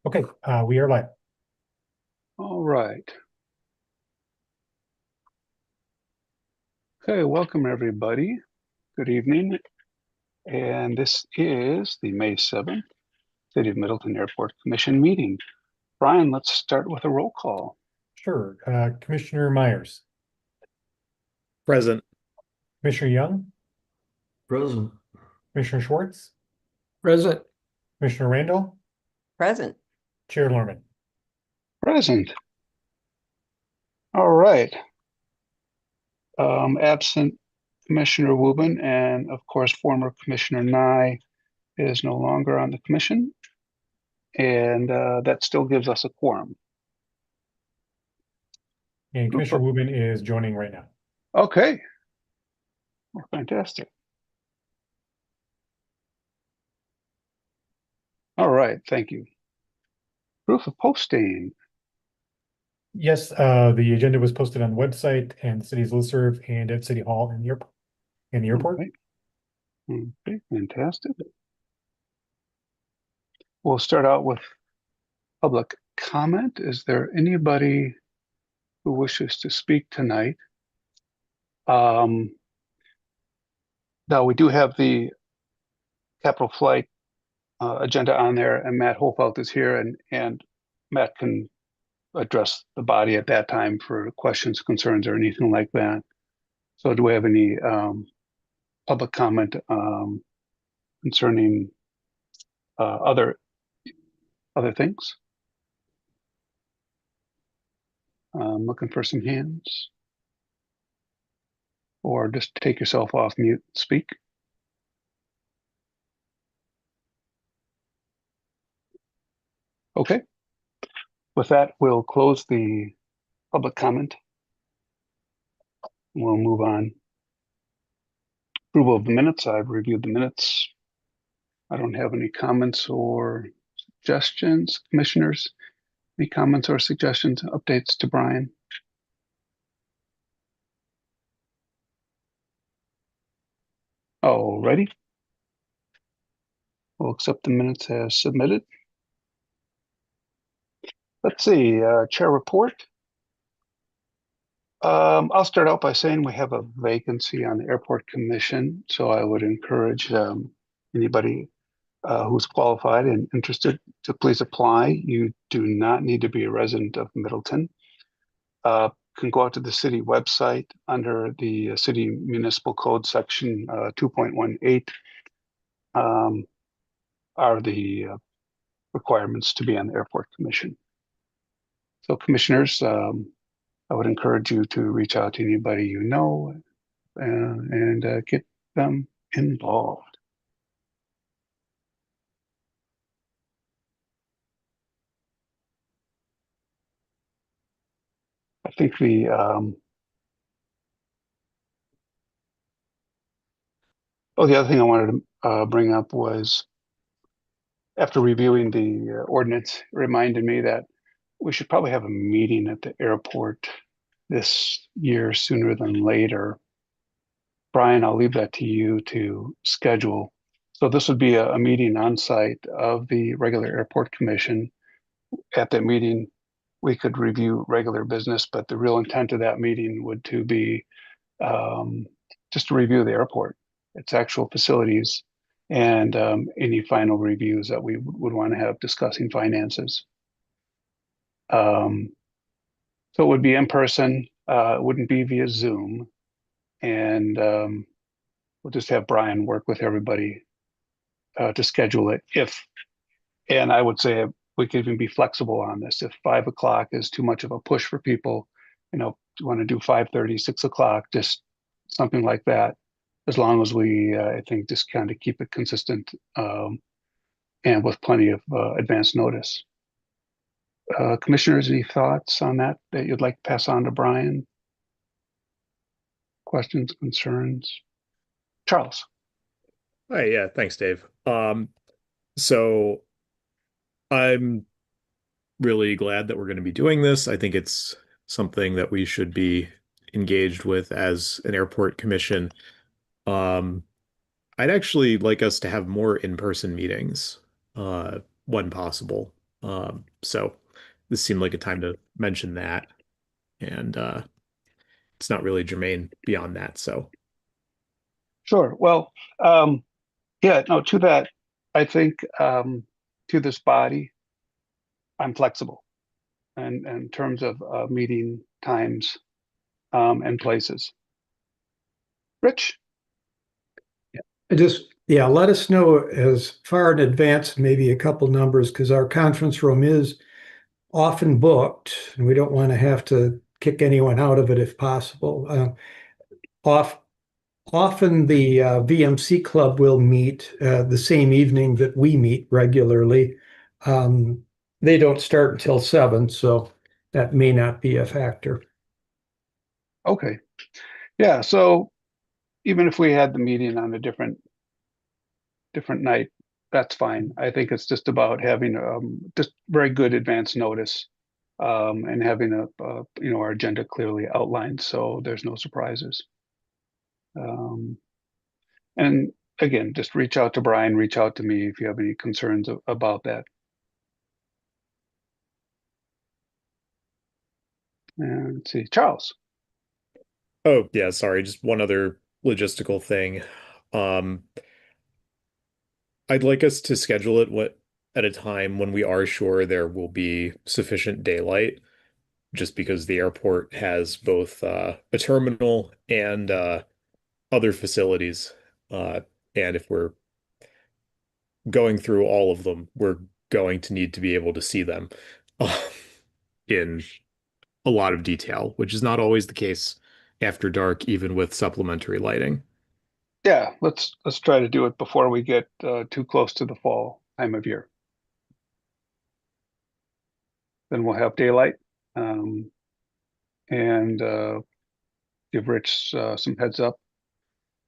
Okay, we are live. All right. Okay, welcome everybody. Good evening. And this is the May 7th City of Middleton Airport Commission meeting. Brian, let's start with a roll call. Sure. Commissioner Myers, Present. Commissioner Young, Present. Commissioner Schwartz, Present. Commissioner Randall, Present. Chair Lorman. Present. All right. Absent Commissioner Wubin and of course former Commissioner Nye is no longer on the commission. And that still gives us a quorum. And Commissioner Wubin is joining right now. Okay. Well, fantastic. All right, thank you. Proof of posting. Yes, the agenda was posted on the website and the city's listserv and at City Hall in the airport. Okay. Okay, fantastic. We'll start out with public comment. Is there anybody who wishes to speak tonight? Now we do have the Capital Flight agenda on there, and Matt Holfeld is here, and Matt can address the body at that time for questions, concerns, or anything like that. So do we have any public comment concerning other things? I'm looking for some hands. Or just take yourself off mute, speak. Okay. With that, we'll close the public comment. We'll move on. Approval of the minutes. I've reviewed the minutes. I don't have any comments or suggestions. Commissioners, any comments or suggestions, updates to Brian? Alrighty. We'll accept the minutes as submitted. Let's see, chair report. I'll start out by saying we have a vacancy on the airport commission, so I would encourage anybody who's qualified and interested to please apply. You do not need to be a resident of Middleton. Can go out to the city website under the city municipal code section 2.18 are the requirements to be on the airport commission. So commissioners, I would encourage you to reach out to anybody you know and get them involved. I think the other thing I wanted to bring up was after reviewing the ordinance, it reminded me that we should probably have a meeting at the airport this year sooner than later. Brian, I'll leave that to you to schedule. So this would be a meeting on site of the regular airport commission. At that meeting, we could review regular business, but the real intent of that meeting would to be just to review the airport, its actual facilities, and any final reviews that we would want to have discussing finances. So it would be in person, it wouldn't be via Zoom, and we'll just have Brian work with everybody to schedule it. And I would say we could even be flexible on this. If 5 o'clock is too much of a push for people, you want to do 5:30, 6 o'clock, just something like that. As long as we, I think, just kind of keep it consistent and with plenty of advance notice. Commissioners, any thoughts on that you'd like to pass on to Brian? Questions, concerns? Charles. Hi, yeah, thanks, Dave. So I'm really glad that we're going to be doing this. I think it's something that we should be engaged with as an airport commission. I'd actually like us to have more in-person meetings when possible. So this seemed like a time to mention that. And it's not really germane beyond that. So Sure. Well, yeah, no, to that, I think to this body, I'm flexible and in terms of meeting times and places. Rich? Yeah, let us know as far in advance, maybe a couple numbers, because our conference room is often booked, and we don't want to have to kick anyone out of it if possible. Off, Often the VMC club will meet the same evening that we meet regularly. Um, they don't start until 7, so that may not be a factor. Okay. Yeah, so even if we had the meeting on a different night, that's fine. I think it's just about having just very good advance notice and having our agenda clearly outlined so there's no surprises. And again, just reach out to Brian, reach out to me if you have any concerns about that. And let's see, Charles. oh yeah, sorry, just one other logistical thing. Um, I'd like us to schedule it at a time when we are sure there will be sufficient daylight, just because the airport has both a terminal and other facilities. And if we're going through all of them, we're going to need to be able to see them in a lot of detail, which is not always the case after dark, even with supplementary lighting. Yeah, let's try to do it before we get too close to the fall time of year. Then we'll have daylight and give Rich some heads up.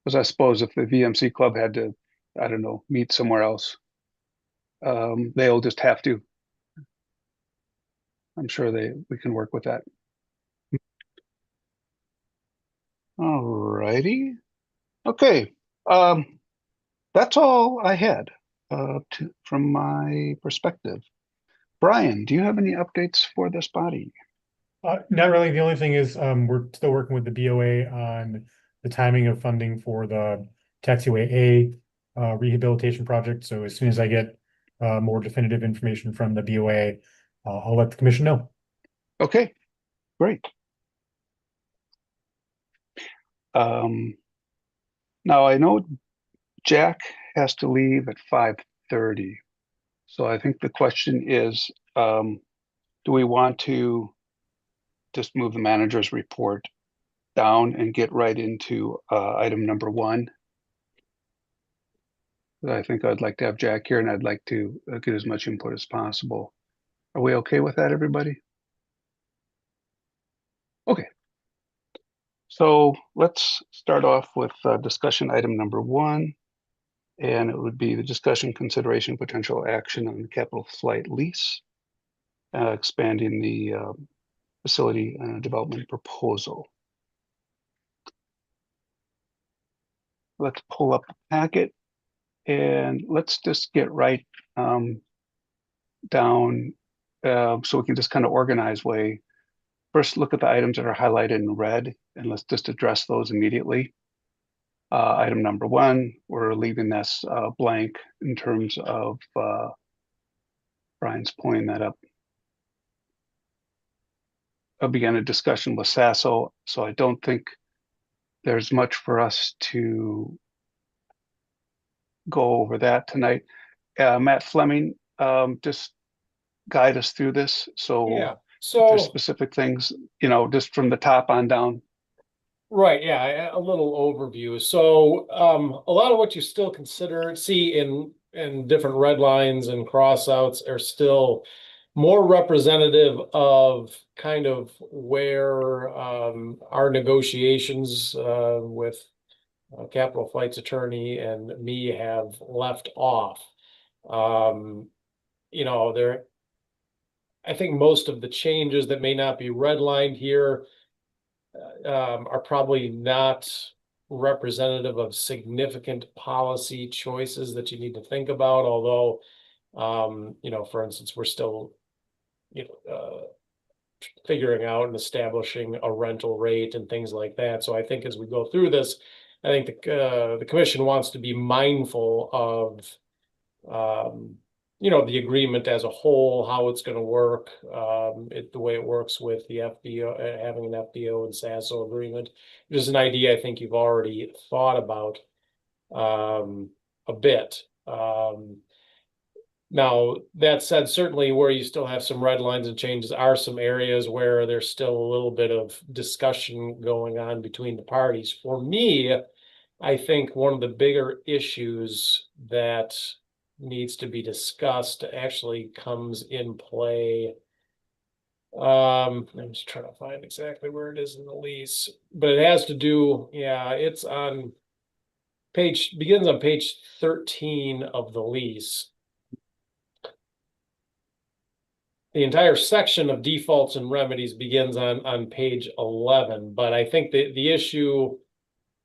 Because I suppose if the VMC club had to, I don't know, meet somewhere else, they'll just have to. I'm sure we can work with that. All righty. Okay. That's all I had from my perspective. Brian, do you have any updates for this body? Not really. The only thing is, we're still working with the BOA on the timing of funding for the taxiway A rehabilitation project. So as soon as I get more definitive information from the BOA, I'll let the commission know. Okay, great. Now I know Jack has to leave at 5:30. So I think the question is, do we want to just move the manager's report down and get right into item number 1? I think I'd like to have Jack here and I'd like to get as much input as possible. Are we okay with that, everybody? Okay. So let's start off with discussion item number 1. And it would be the discussion, consideration, potential action on the capital flight lease, expanding the facility development proposal. Let's pull up the packet and let's just get right down so we can just kind of organize way. First, look at the items that are highlighted in red and let's just address those immediately. Item number 1, we're leaving this blank in terms of Brian's pulling that up. I began a discussion with Sasso, so I don't think there's much for us to go over that tonight. Matt Fleming, just guide us through this. So Yeah, if there's so, specific things, just from the top on down. right, yeah, a little overview. So, a lot of what you still see in different red lines and crossouts are still more representative of kind of where our negotiations with Capital Flight's attorney and me have left off. There, I think most of the changes that may not be redlined here are probably not representative of significant policy choices that you need to think about, although For instance, we're still, figuring out and establishing a rental rate and things like that. So I think as we go through this, I think the commission wants to be mindful of, the agreement as a whole, how it's going to work, the way it works with the FBO, having an FBO and SASO agreement, which is an idea I think you've already thought about a bit. Now, that said, certainly where you still have some red lines and changes are some areas where there's still a little bit of discussion going on between the parties. For me, I think one of the bigger issues that needs to be discussed actually comes in play. I'm just trying to find exactly where it is in the lease, but it has to do, it's on begins on page 13 of the lease. The entire section of defaults and remedies begins on page 11, but I think the issue,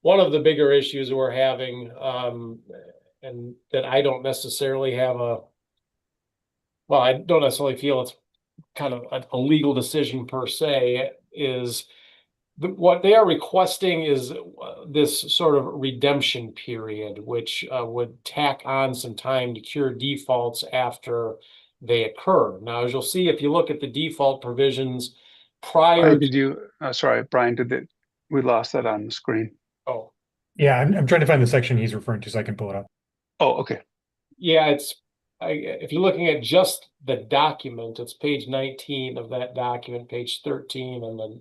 one of the bigger issues we're having, and that I don't necessarily have I don't necessarily feel it's kind of a legal decision per se, is what they are requesting is this sort of redemption period, which would tack on some time to cure defaults after they occur. Now, as you'll see, if you look at the default provisions prior Brian, we lost that on the screen? Oh, Yeah, I'm trying to find the section he's referring to so I can pull it up. Oh, okay. yeah, if you're looking at just the document, it's page 19 of that document, page 13, and the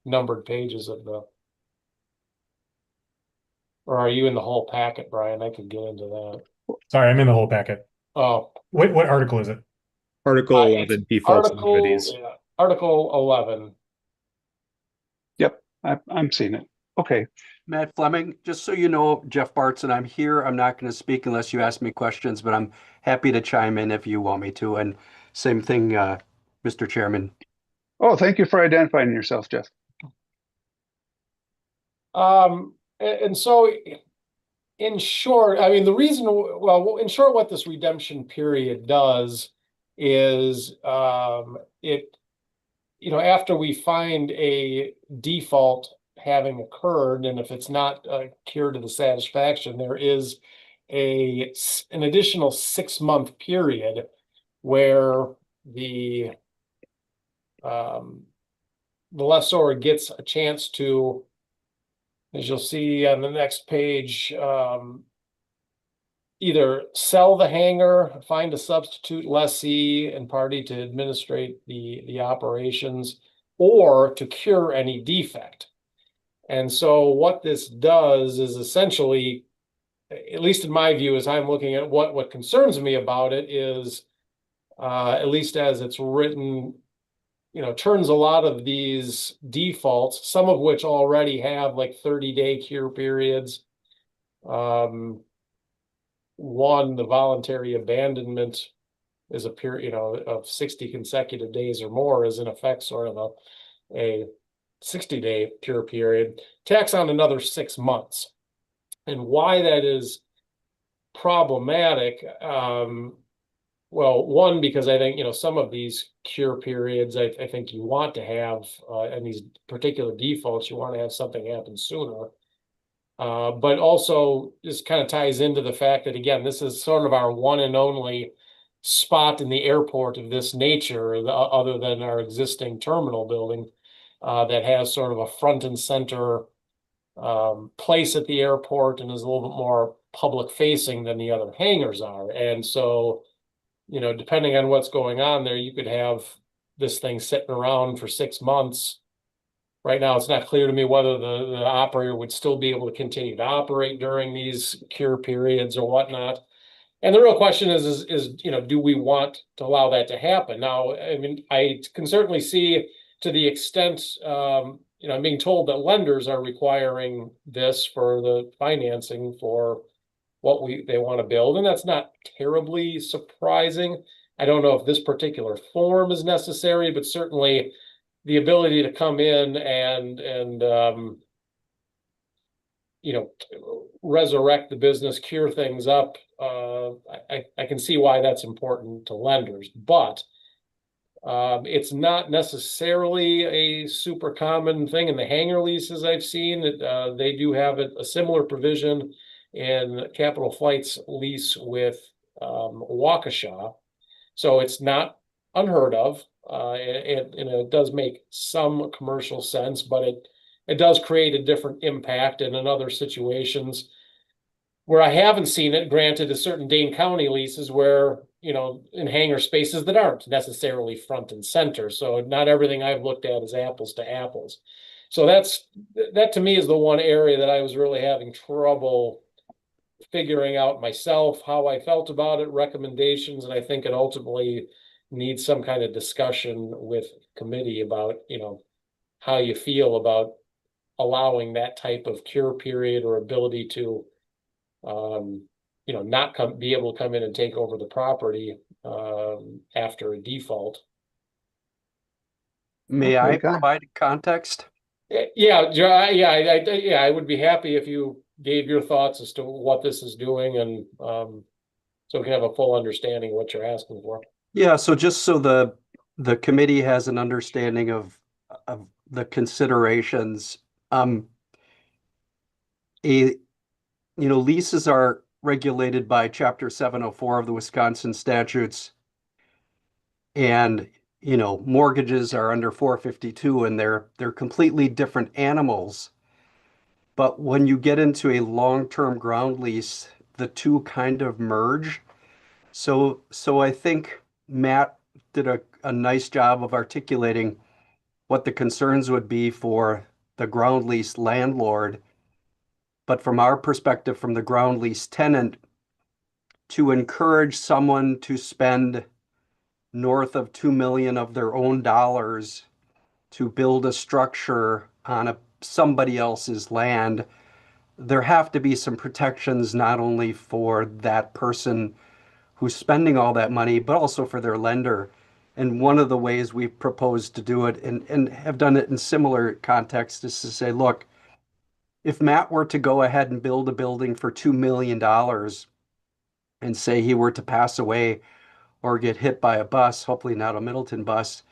numbered pages of or are you in the whole packet, Brian? I could get into that. Sorry, I'm in the whole packet. Oh, What article is it? Article it's 11, defaults and remedies. Article 11. Yep, I'm seeing it. Okay. Matt Fleming, just so you know, Jeff Bartz and I'm here. I'm not going to speak unless you ask me questions, but I'm happy to chime in if you want me to. And same thing, Mr. Chairman. Oh, thank you for identifying yourself, Jeff. And so in short, I mean, in short, what this redemption period does is, after we find a default having occurred, and if it's not cured to the satisfaction, there is an additional 6-month period where the lessor gets a chance to, as you'll see on the next page, either sell the hangar, find a substitute lessee and party to administrate the operations, or to cure any defect. And so what this does is essentially, at least in my view, as I'm looking at what concerns me about it is, at least as it's written, turns a lot of these defaults, some of which already have like 30-day cure periods. One, the voluntary abandonment is a period, of 60 consecutive days or more is in effect sort of a 60-day cure period, tacks on another 6 months. And why that is problematic, well, one, because I think, some of these cure periods, I think you want to have, and these particular defaults, you want to have something happen sooner. But also this kind of ties into the fact that, again, this is sort of our one and only spot in the airport of this nature, other than our existing terminal building, that has sort of a front and center place at the airport and is a little bit more public facing than the other hangars are. And so, depending on what's going on there, you could have this thing sitting around for 6 months. Right now, it's not clear to me whether the operator would still be able to continue to operate during these cure periods or whatnot. And the real question is, do we want to allow that to happen? Now, I mean, I can certainly see, to the extent, I'm being told that lenders are requiring this for the financing for what they want to build, and that's not terribly surprising. I don't know if this particular form is necessary, but certainly the ability to come in and resurrect the business, cure things up. I can see why that's important to lenders, but it's not necessarily a super common thing in the hangar leases I've seen. They do have a similar provision in Capital Flight's lease with Waukesha. So it's not unheard of. And it does make some commercial sense, but it does create a different impact. And in other situations where I haven't seen it, granted, is certain Dane County leases where, in hangar spaces that aren't necessarily front and center. So not everything I've looked at is apples to apples. So that to me is the one area that I was really having trouble figuring out myself, how I felt about it, recommendations, and I think it ultimately needs some kind of discussion with committee about, how you feel about allowing that type of cure period or ability to not be able to come in and take over the property after a default. May Okay, I go on. provide context? I would be happy if you gave your thoughts as to what this is doing, and so we can have a full understanding of what you're asking for. Yeah, so just so the committee has an understanding of the considerations, leases are regulated by Chapter 704 of the Wisconsin statutes, and mortgages are under 452, and they're completely different animals. But when you get into a long-term ground lease, the two kind of merge. So I think Matt did a nice job of articulating what the concerns would be for the ground lease landlord. But from our perspective, from the ground lease tenant, to encourage someone to spend north of 2 million of their own dollars to build a structure on somebody else's land, there have to be some protections not only for that person who's spending all that money, but also for their lender. And one of the ways we've proposed to do it, and have done it in similar contexts, is to say, look, if Matt were to go ahead and build a building for $2 million and say he were to pass away or get hit by a bus, hopefully not a Middleton bus,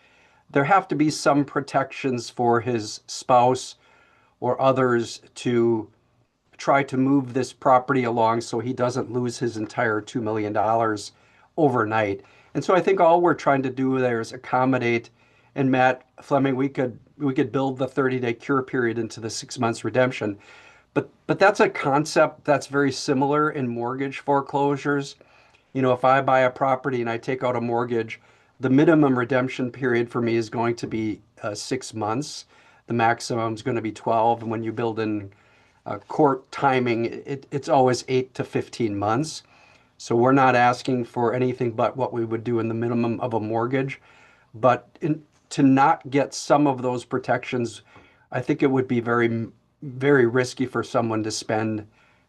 there have to be some protections for his spouse or others to try to move this property along so he doesn't lose his entire $2 million overnight. And so I think all we're trying to do there is accommodate. And Matt Fleming, we could build the 30-day cure period into the 6 months redemption. But that's a concept that's very similar in mortgage foreclosures. If I buy a property and I take out a mortgage, the minimum redemption period for me is going to be 6 months. The maximum is going to be 12. And when you build in court timing, it's always 8 to 15 months. So we're not asking for anything but what we would do in the minimum of a mortgage. But to not get some of those protections, I think it would be very, very risky for someone to spend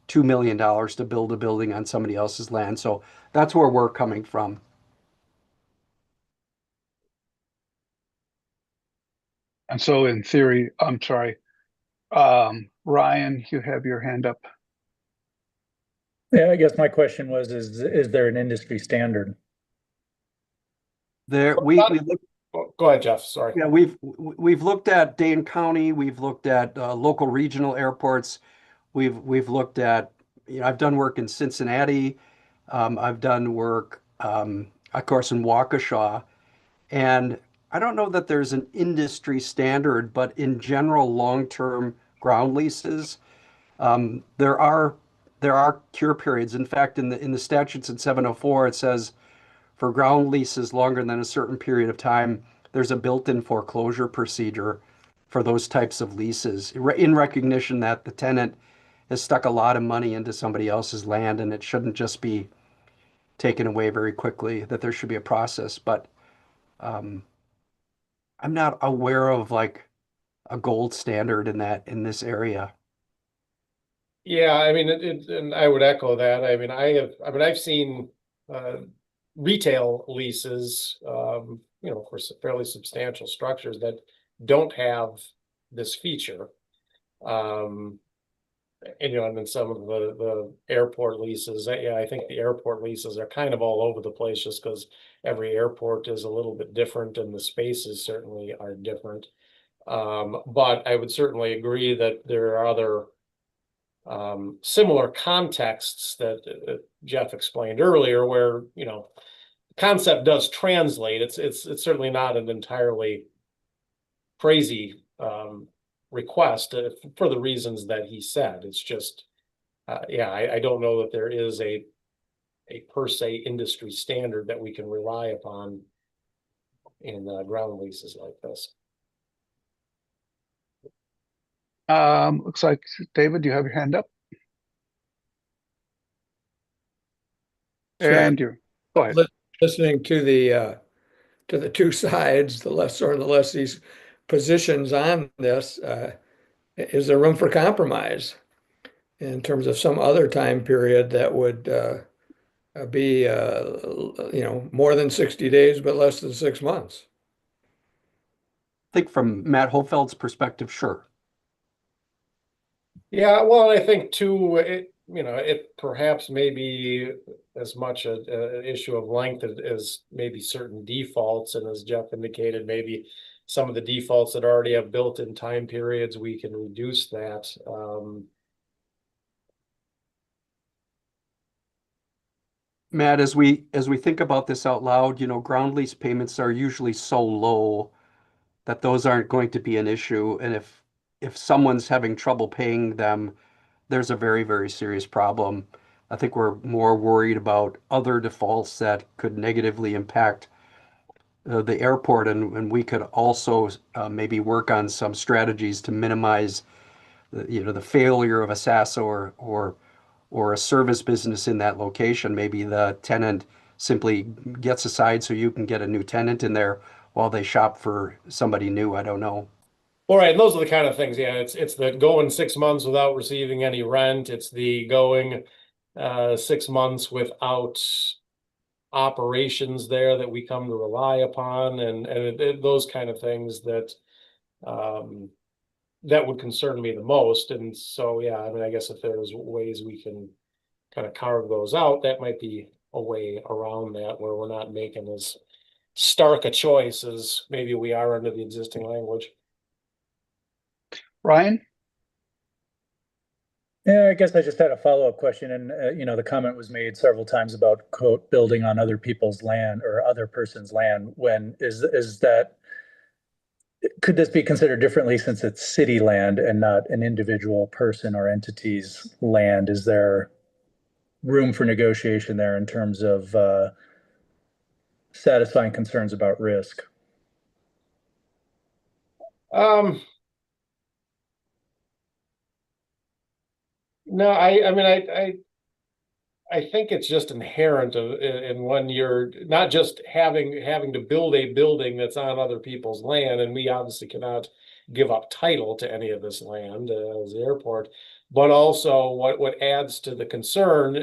$2 million to build a building on somebody else's land. So that's where we're coming from. And so in theory, I'm sorry, Ryan, you have your hand up. Yeah, I guess my question was, is there an industry standard? We look, Go ahead, Jeff. Sorry. yeah, we've looked at Dane County, we've looked at local regional airports, we've looked at, I've done work in Cincinnati, I've done work, of course, in Waukesha, and I don't know that there's an industry standard, but in general, long-term ground leases, there are cure periods. In fact, in the statutes in 704, it says for ground leases longer than a certain period of time, there's a built-in foreclosure procedure for those types of leases in recognition that the tenant has stuck a lot of money into somebody else's land and it shouldn't just be taken away very quickly, that there should be a process. But I'm not aware of like a gold standard in this area. Yeah, I mean, and I would echo that. I've seen retail leases, of course, fairly substantial structures that don't have this feature. and and then some of the airport leases, yeah, I think the airport leases are kind of all over the place just because every airport is a little bit different and the spaces certainly are different. But I would certainly agree that there are other similar contexts that Jeff explained earlier where, concept does translate. It's certainly not an entirely crazy request for the reasons that he said. It's just, I don't know that there is a per se industry standard that we can rely upon in ground leases like this. Looks like, David, you have your hand up. Sure. And you're, go ahead. Listening to the two sides, the lessor and the lessee's positions on this, is there room for compromise in terms of some other time period that would be more than 60 days but less than 6 months? I think from Matt Hofeld's perspective, sure. Yeah, well, I think too, it perhaps may be as much an issue of length as maybe certain defaults, and as Jeff indicated, maybe some of the defaults that already have built-in time periods, we can reduce that. Matt, as we think about this out loud, ground lease payments are usually so low that those aren't going to be an issue. And if someone's having trouble paying them, there's a very, very serious problem. I think we're more worried about other defaults that could negatively impact the airport, and we could also maybe work on some strategies to minimize the failure of a SASO or a service business in that location. Maybe the tenant simply gets aside so you can get a new tenant in there while they shop for somebody new. I don't know. All right, and those are the kind of things, yeah, it's the going 6 months without receiving any rent. It's the going 6 months without operations there that we come to rely upon, and those kind of things that that would concern me the most. And so, yeah, I mean, I guess if there's ways we can kind of carve those out, that might be a way around that where we're not making as stark a choice as maybe we are under the existing language. Ryan? Yeah, I guess I just had a follow-up question, and the comment was made several times about quote building on other people's land or other person's land. When is that? Could this be considered differently since it's city land and not an individual person or entity's land? Is there room for negotiation there in terms of satisfying concerns about risk? No, I mean, I think it's just inherent in when you're not just having to build a building that's on other people's land, and we obviously cannot give up title to any of this land as the airport, but also what adds to the concern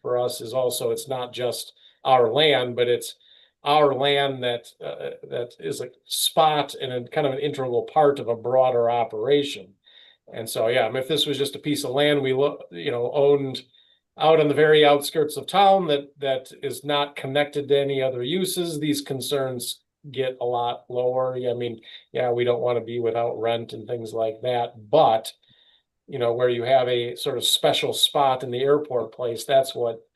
for us is also it's not just our land, but it's our land that is a spot and a kind of an integral part of a broader operation. And so, yeah, I mean, if this was just a piece of land we owned out on the very outskirts of town that is not connected to any other uses, these concerns get a lot lower. I mean, yeah, we don't want to be without rent and things like that, but where you have a sort of special spot in the airport place, that's what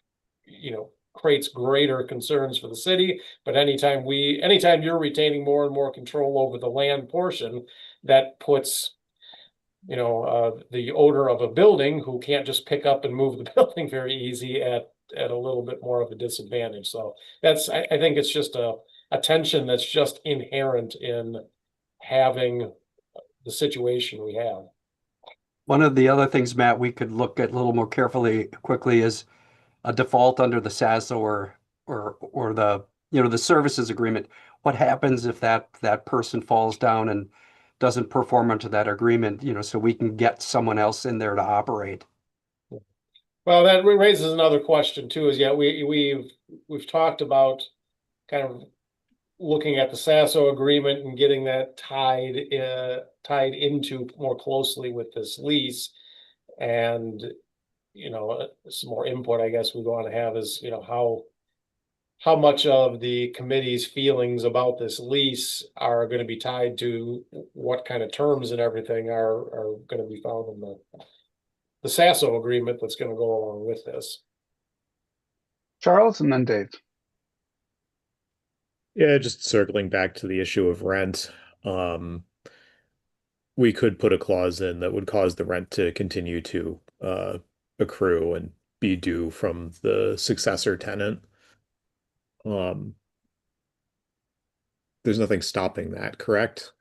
creates greater concerns for the city. But anytime you're retaining more and more control over the land portion, that puts the owner of a building who can't just pick up and move the building very easy at a little bit more of a disadvantage. So I think it's just a tension that's just inherent in having the situation we have. One of the other things, Matt, we could look at a little more quickly is a default under the SASO or the services agreement. What happens if that person falls down and doesn't perform under that agreement, so we can get someone else in there to operate? Well, that raises another question too, is we've talked about kind of looking at the SASO agreement and getting that tied into more closely with this lease. And, some more input, I guess, we want to have is, how much of the committee's feelings about this lease are going to be tied to what kind of terms and everything are going to be found in the SASO agreement that's going to go along with this. Charles and then Dave. Yeah, just circling back to the issue of rent. We could put a clause in that would cause the rent to continue to accrue and be due from the successor tenant. There's nothing stopping that, correct?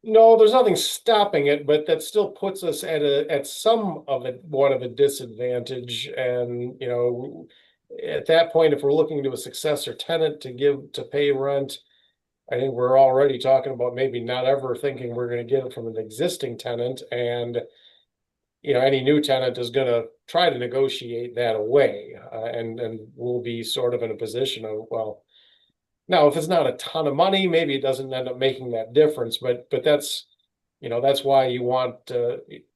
No, there's nothing stopping it, but that still puts us at somewhat of a disadvantage. And, at that point, if we're looking to a successor tenant to pay rent, I think we're already talking about maybe not ever thinking we're going to get it from an existing tenant. And, any new tenant is going to try to negotiate that away. And we'll be sort of in a position of, well, now, if it's not a ton of money, maybe it doesn't end up making that difference, but that's, that's why you want,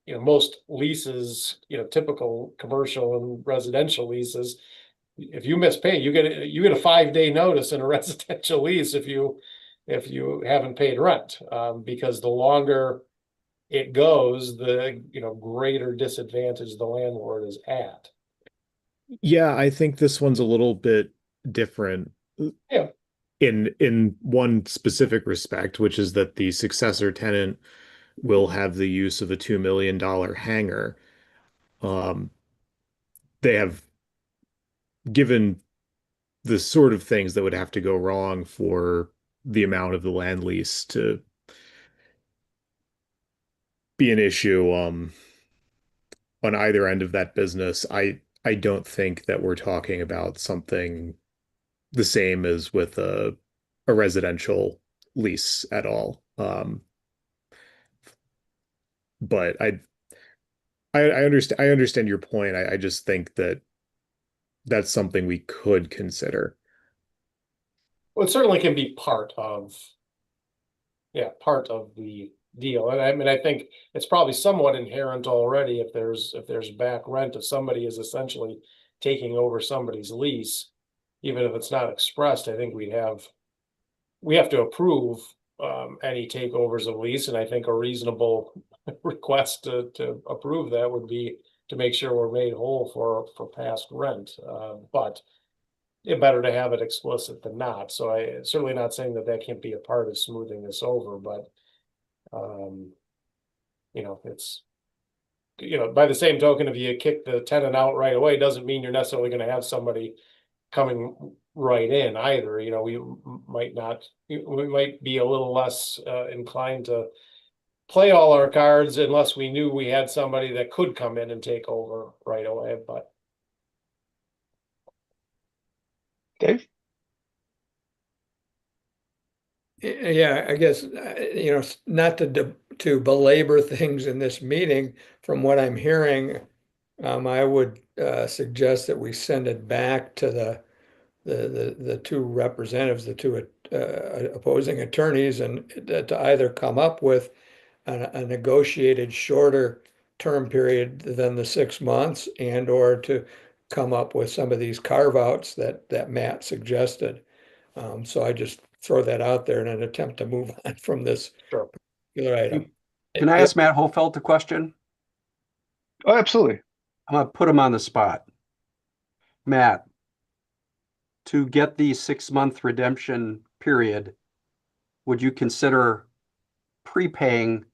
most leases, typical commercial and residential leases, if you miss pay, you get a 5-day notice in a residential lease if you haven't paid rent, because the longer it goes, the, greater disadvantage the landlord is at. Yeah, I think this one's a little bit different. Yeah. In one specific respect, which is that the successor tenant will have the use of a $2 million hangar. They have given the sort of things that would have to go wrong for the amount of the land lease to be an issue on either end of that business. I don't think that we're talking about something the same as with a residential lease at all. But I understand your point. I just think that that's something we could consider. Well, it certainly can be part of the deal. And I mean, I think it's probably somewhat inherent already if there's back rent, if somebody is essentially taking over somebody's lease, even if it's not expressed, I think we have to approve any takeovers of lease. And I think a reasonable request to approve that would be to make sure we're made whole for past rent. But it's better to have it explicit than not. So I certainly not saying that can't be a part of smoothing this over, but it's, by the same token, if you kick the tenant out right away, doesn't mean you're necessarily going to have somebody coming right in either. We might be a little less inclined to play all our cards unless we knew we had somebody that could come in and take over right away. But Dave? Yeah, I guess, not to belabor things in this meeting, from what I'm hearing, I would suggest that we send it back to the two representatives, the two opposing attorneys, and to either come up with a negotiated shorter term period than the 6 months, and or to come up with some of these carve-outs that Matt suggested. So I just throw that out there in an attempt to move on from this particular item. Can I ask Matt Hofeld a question? Oh, absolutely. I'm gonna put him on the spot. Matt, to get the 6-month redemption period, would you consider prepaying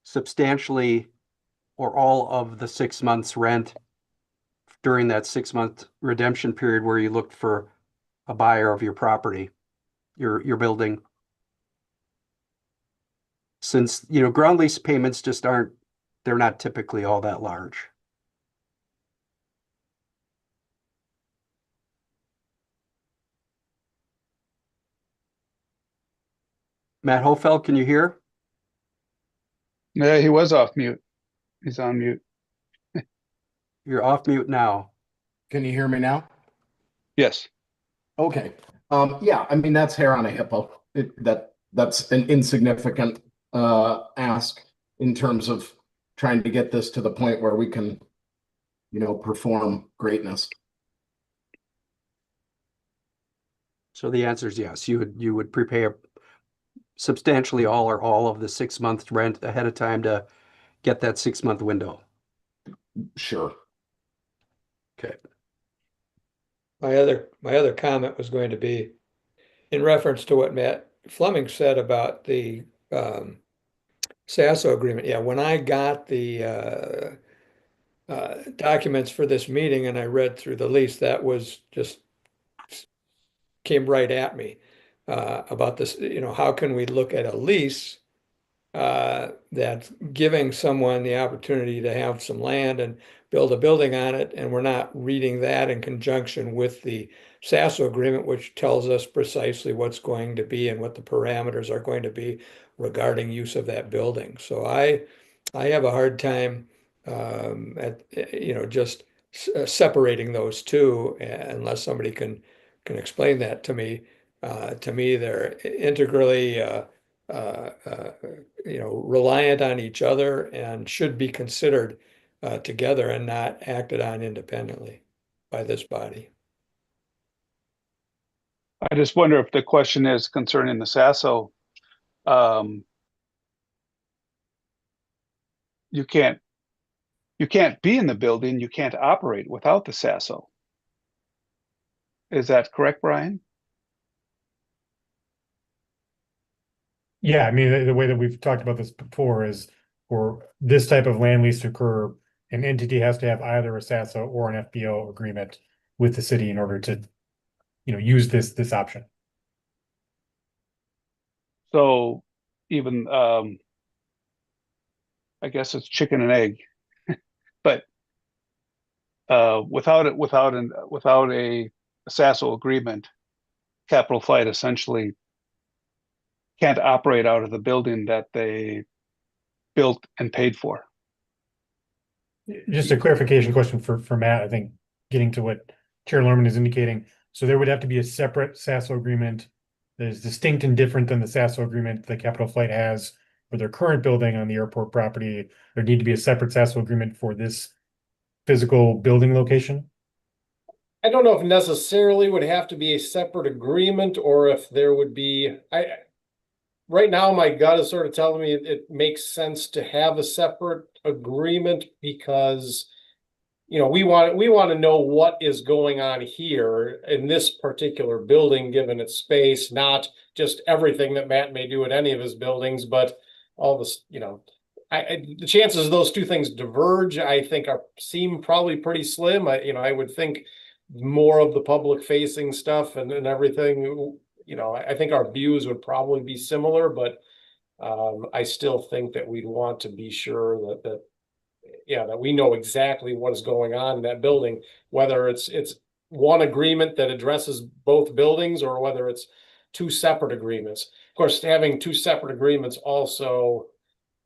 substantially or all of the 6 months rent during that 6-month redemption period where you looked for a buyer of your property, your building? Since, ground lease payments just they're not typically all that large. Matt Hofeld, can you hear? Yeah, he was off mute. He's on mute. You're off mute now. Can you hear me now? Yes. Okay. Yeah, I mean, that's hair on a hippo. That's an insignificant ask in terms of trying to get this to the point where we can, perform greatness. So the answer is yes, you would prepare substantially all of the 6 months rent ahead of time to get that 6 month window. Sure. Okay. My other comment was going to be in reference to what Matt Fleming said about the Sasso agreement. Yeah, when I got the documents for this meeting and I read through the lease, that was just came right at me about this. How can we look at a lease that's giving someone the opportunity to have some land and build a building on it, and we're not reading that in conjunction with the Sasso agreement, which tells us precisely what's going to be and what the parameters are going to be regarding use of that building. So I have a hard time just separating those two unless somebody can explain that to me. To me, they're integrally reliant on each other and should be considered together and not acted on independently by this body. I just wonder if the question is concerning the Sasso. You can't be in the building, you can't operate without the Sasso. Is that correct, Brian? Yeah, I mean, the way that we've talked about this before is for this type of land lease to occur, an entity has to have either a Sasso or an FBO agreement with the city in order to, use this option. So even I guess it's chicken and egg, but without a Sasso agreement, Capital Flight essentially can't operate out of the building that they built and paid for. Just a clarification question for Matt, I think, getting to what Chair Lerman is indicating. So there would have to be a separate Sasso agreement that is distinct and different than the Sasso agreement that Capital Flight has for their current building on the airport property. There need to be a separate Sasso agreement for this physical building location. I don't know if necessarily would have to be a separate agreement or if there would be, right now my gut is sort of telling me it makes sense to have a separate agreement because, we want to know what is going on here in this particular building, given its space, not just everything that Matt may do at any of his buildings, but all this, the chances of those two things diverge, I think seem probably pretty slim. I would think more of the public facing stuff and everything, I think our views would probably be similar, but I still think that we'd want to be sure that we know exactly what is going on in that building, whether it's one agreement that addresses both buildings or whether it's two separate agreements. Of course, having two separate agreements also,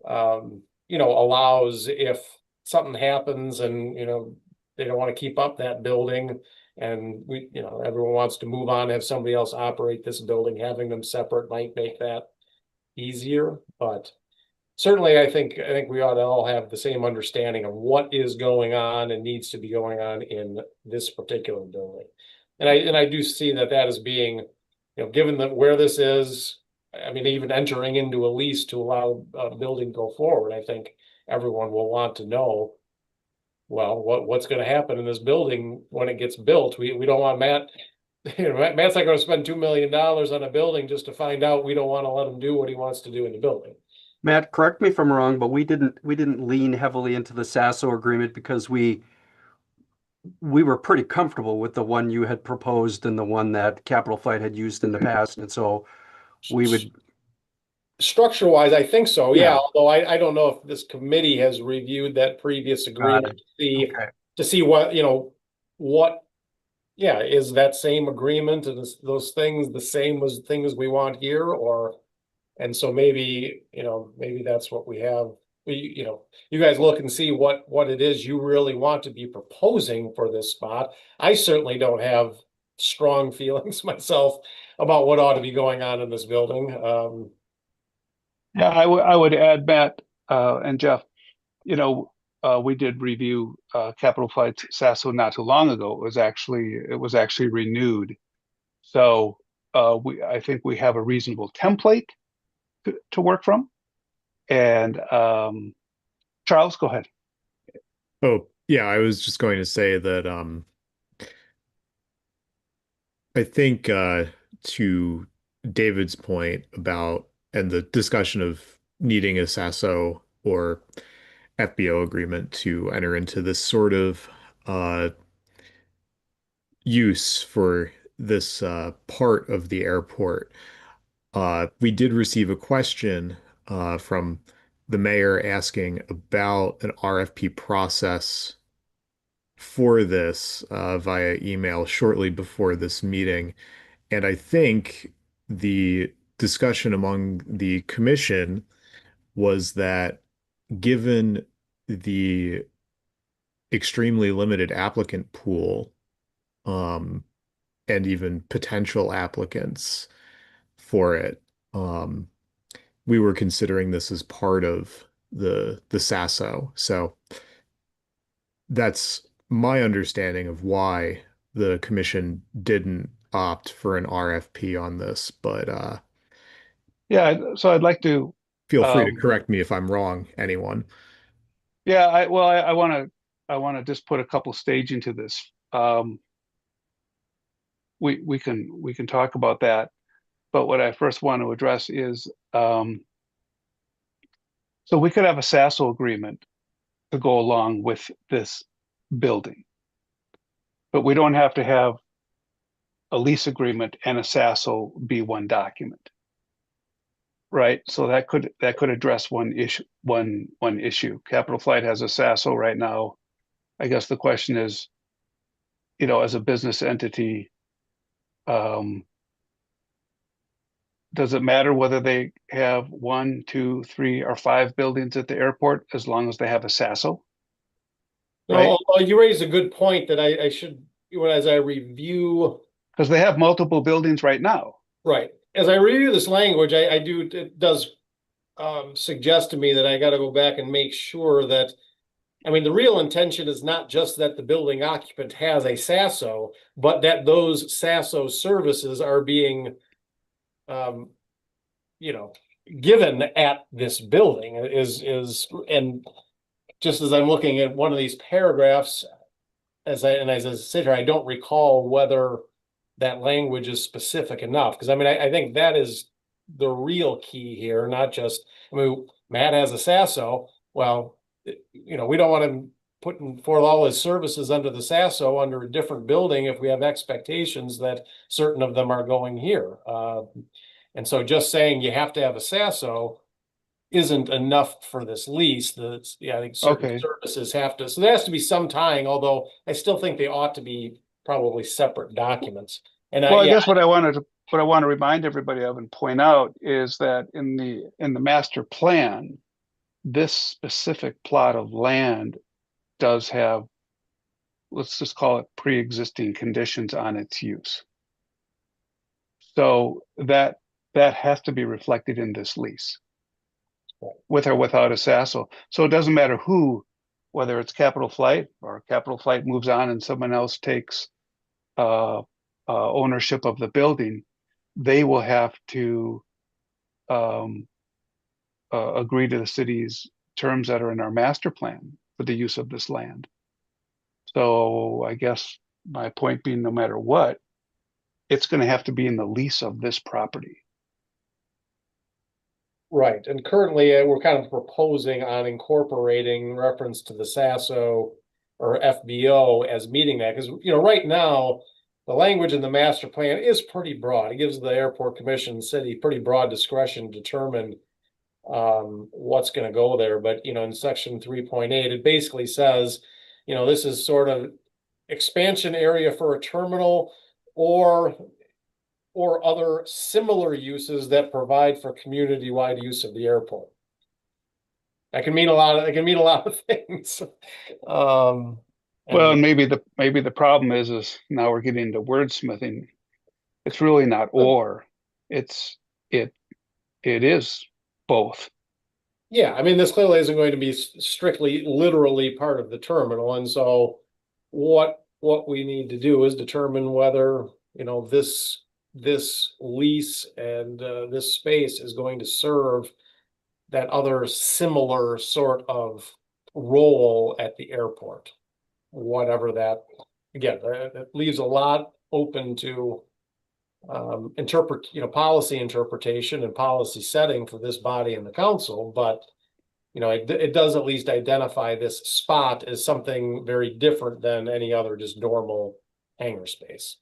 allows if something happens and, they don't want to keep up that building and everyone wants to move on, have somebody else operate this building, having them separate might make that easier, but certainly I think we ought to all have the same understanding of what is going on and needs to be going on in this particular building. And I do see that as being, given where this is, I mean, even entering into a lease to allow a building to go forward, I think everyone will want to know, well, what's going to happen in this building when it gets built. We don't want Matt's not going to spend $2 million on a building just to find out we don't want to let him do what he wants to do in the building. Matt, correct me if I'm wrong, but we didn't lean heavily into the Sasso agreement because we were pretty comfortable with the one you had proposed and the one that Capital Flight had used in the past, and so we would. Structure wise, I think so. Yeah. Yeah. Although I don't know if this committee has reviewed that previous agreement to see what, is that same agreement and those things the same as things we want here, and so maybe that's what we have. You guys look and see what it is you really want to be proposing for this spot. I certainly don't have strong feelings myself about what ought to be going on in this building. Yeah, I would add, Matt and Jeff, we did review Capital Flight Sasso not too long ago. It was actually renewed. So I think we have a reasonable template to work from. And Charles, go ahead. Oh, yeah, I was just going to say that I think to David's point about and the discussion of needing a SASO or FBO agreement to enter into this sort of uh, use for this part of the airport. We did receive a question from the mayor asking about an RFP process for this via email shortly before this meeting. And I think the discussion among the commission was that given the extremely limited applicant pool, um, and even potential applicants for it, um, we were considering this as part of the SASO. So that's my understanding of why the commission didn't opt for an RFP on this, but Yeah, so I'd like to feel free to correct me if I'm wrong, anyone. Yeah, I want to just put a couple stage into this. We can talk about that, but what I first want to address is so we could have a SASO agreement to go along with this building, but we don't have to have a lease agreement and a SASO be one document, right? So that could address one issue. Capital Flight has a SASO right now. I guess the question is, as a business entity, does it matter whether they have 1, 2, 3, or 5 buildings at the airport as long as they have a SASO? Right? No, you raise a good point that I should, as I review. Because they have multiple buildings right now. Right. As I review this language, it does suggest to me that I got to go back and make sure that, I mean, the real intention is not just that the building occupant has a SASO, but that those SASO services are being, given at this building and just as I'm looking at one of these paragraphs, as I sit here, I don't recall whether that language is specific enough. Because I mean, I think that is the real key here, not just, I mean, Matt has a SASO. Well, we don't want to put forth all his services under the SASO under a different building if we have expectations that certain of them are going here. And so just saying you have to have a SASO isn't enough for this lease. I think certain services have to, so there has to be some tying, although I still think they ought to be probably separate documents. And I guess what I want to remind everybody of and point out is that in the master plan, this specific plot of land does have, let's just call it pre-existing conditions on its use. So that has to be reflected in this lease, with or without a SASO. So it doesn't matter whether it's Capital Flight or Capital Flight moves on and someone else takes ownership of the building, they will have to agree to the city's terms that are in our master plan for the use of this land. So I guess my point being, no matter what, it's going to have to be in the lease of this property. Right. And currently we're kind of proposing on incorporating reference to the SASO or FBO as meeting that. Because, right now, the language in the master plan is pretty broad. It gives the airport commission city pretty broad discretion to determine what's going to go there. But, in section 3.8, it basically says, this is sort of expansion area for a terminal or other similar uses that provide for community-wide use of the airport. That can mean a lot of things. Well, and maybe the problem is now we're getting into wordsmithing. It's really not or. It is both. Yeah, I mean, this clearly isn't going to be strictly, literally part of the terminal, and so what we need to do is determine whether, this lease and this space is going to serve that other similar sort of role at the airport. Whatever that, again, that leaves a lot open to policy interpretation and policy setting for this body and the council, but it does at least identify this spot as something very different than any other just normal hangar space.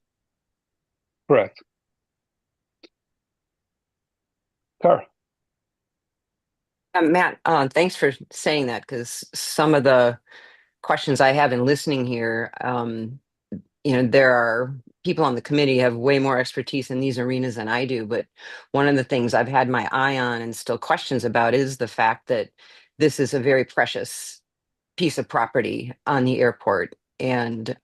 Correct. Car. Matt, thanks for saying that, because some of the questions I have in listening here, there are people on the committee have way more expertise in these arenas than I do. But one of the things I've had my eye on and still questions about is the fact that this is a very precious piece of property on the airport. And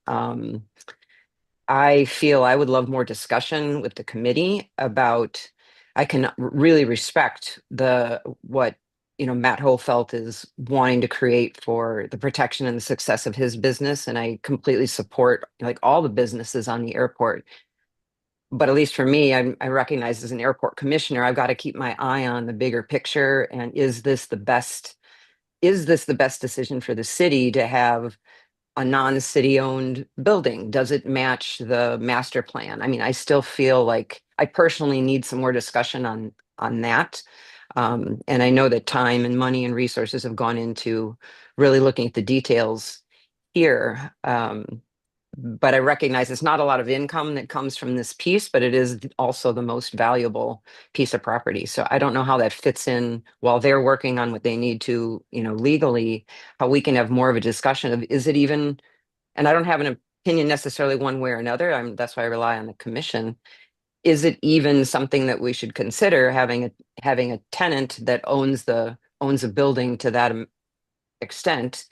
I feel I would love more discussion with the committee about, I can really respect what Matt Holfeld is wanting to create for the protection and the success of his business. And I completely support like all the businesses on the airport. But at least for me, I recognize as an airport commissioner, I've got to keep my eye on the bigger picture. And is this the best decision for the city to have a non-city owned building? Does it match the master plan? I mean, I still feel like I personally need some more discussion on that. And I know that time and money and resources have gone into really looking at the details here. But I recognize it's not a lot of income that comes from this piece, but it is also the most valuable piece of property. So I don't know how that fits in while they're working on what they need to, legally, how we can have more of a discussion of, is it even, and I don't have an opinion necessarily one way or another. That's why I rely on the commission. Is it even something that we should consider having a tenant that owns a building to that extent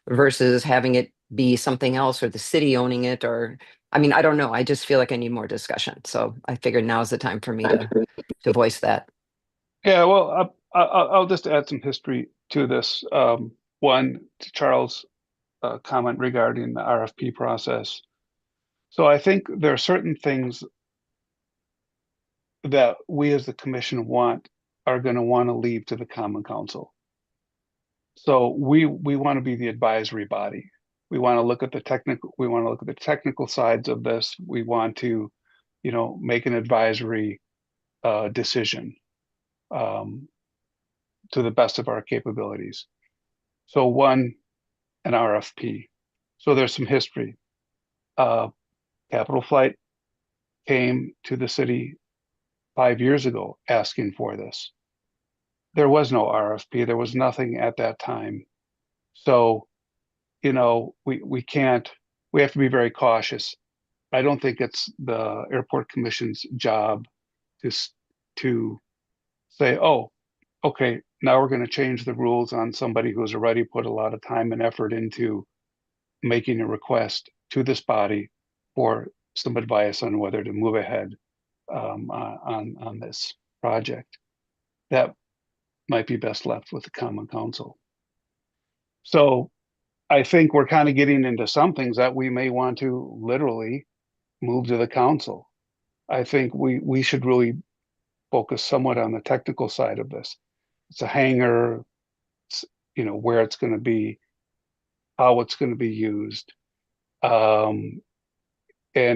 versus having it be something else, or the city owning it? Or, I mean, I don't know. I just feel like I need more discussion. So I figured now's the time for me to voice that. Yeah, well, I'll just add some history to this. One, to Charles' comment regarding the RFP process. So I think there are certain things that we as the commission are going to want to leave to the Common Council. So we want to be the advisory body. We want to look at the technical sides of this. We want to, make an advisory decision to the best of our capabilities. So one, an RFP. So there's some history. Capital Flight came to the city 5 years ago asking for this. There was no RFP. There was nothing at that time. So, we have to be very cautious. I don't think it's the Airport Commission's job to say, oh, okay, now we're going to change the rules on somebody who's already put a lot of time and effort into making a request to this body for some advice on whether to move ahead on this project. That might be best left with the Common Council. So I think we're kind of getting into some things that we may want to literally move to the council. I think we should really focus somewhat on the technical side of this. It's a hangar, where it's going to be, how it's going to be used, and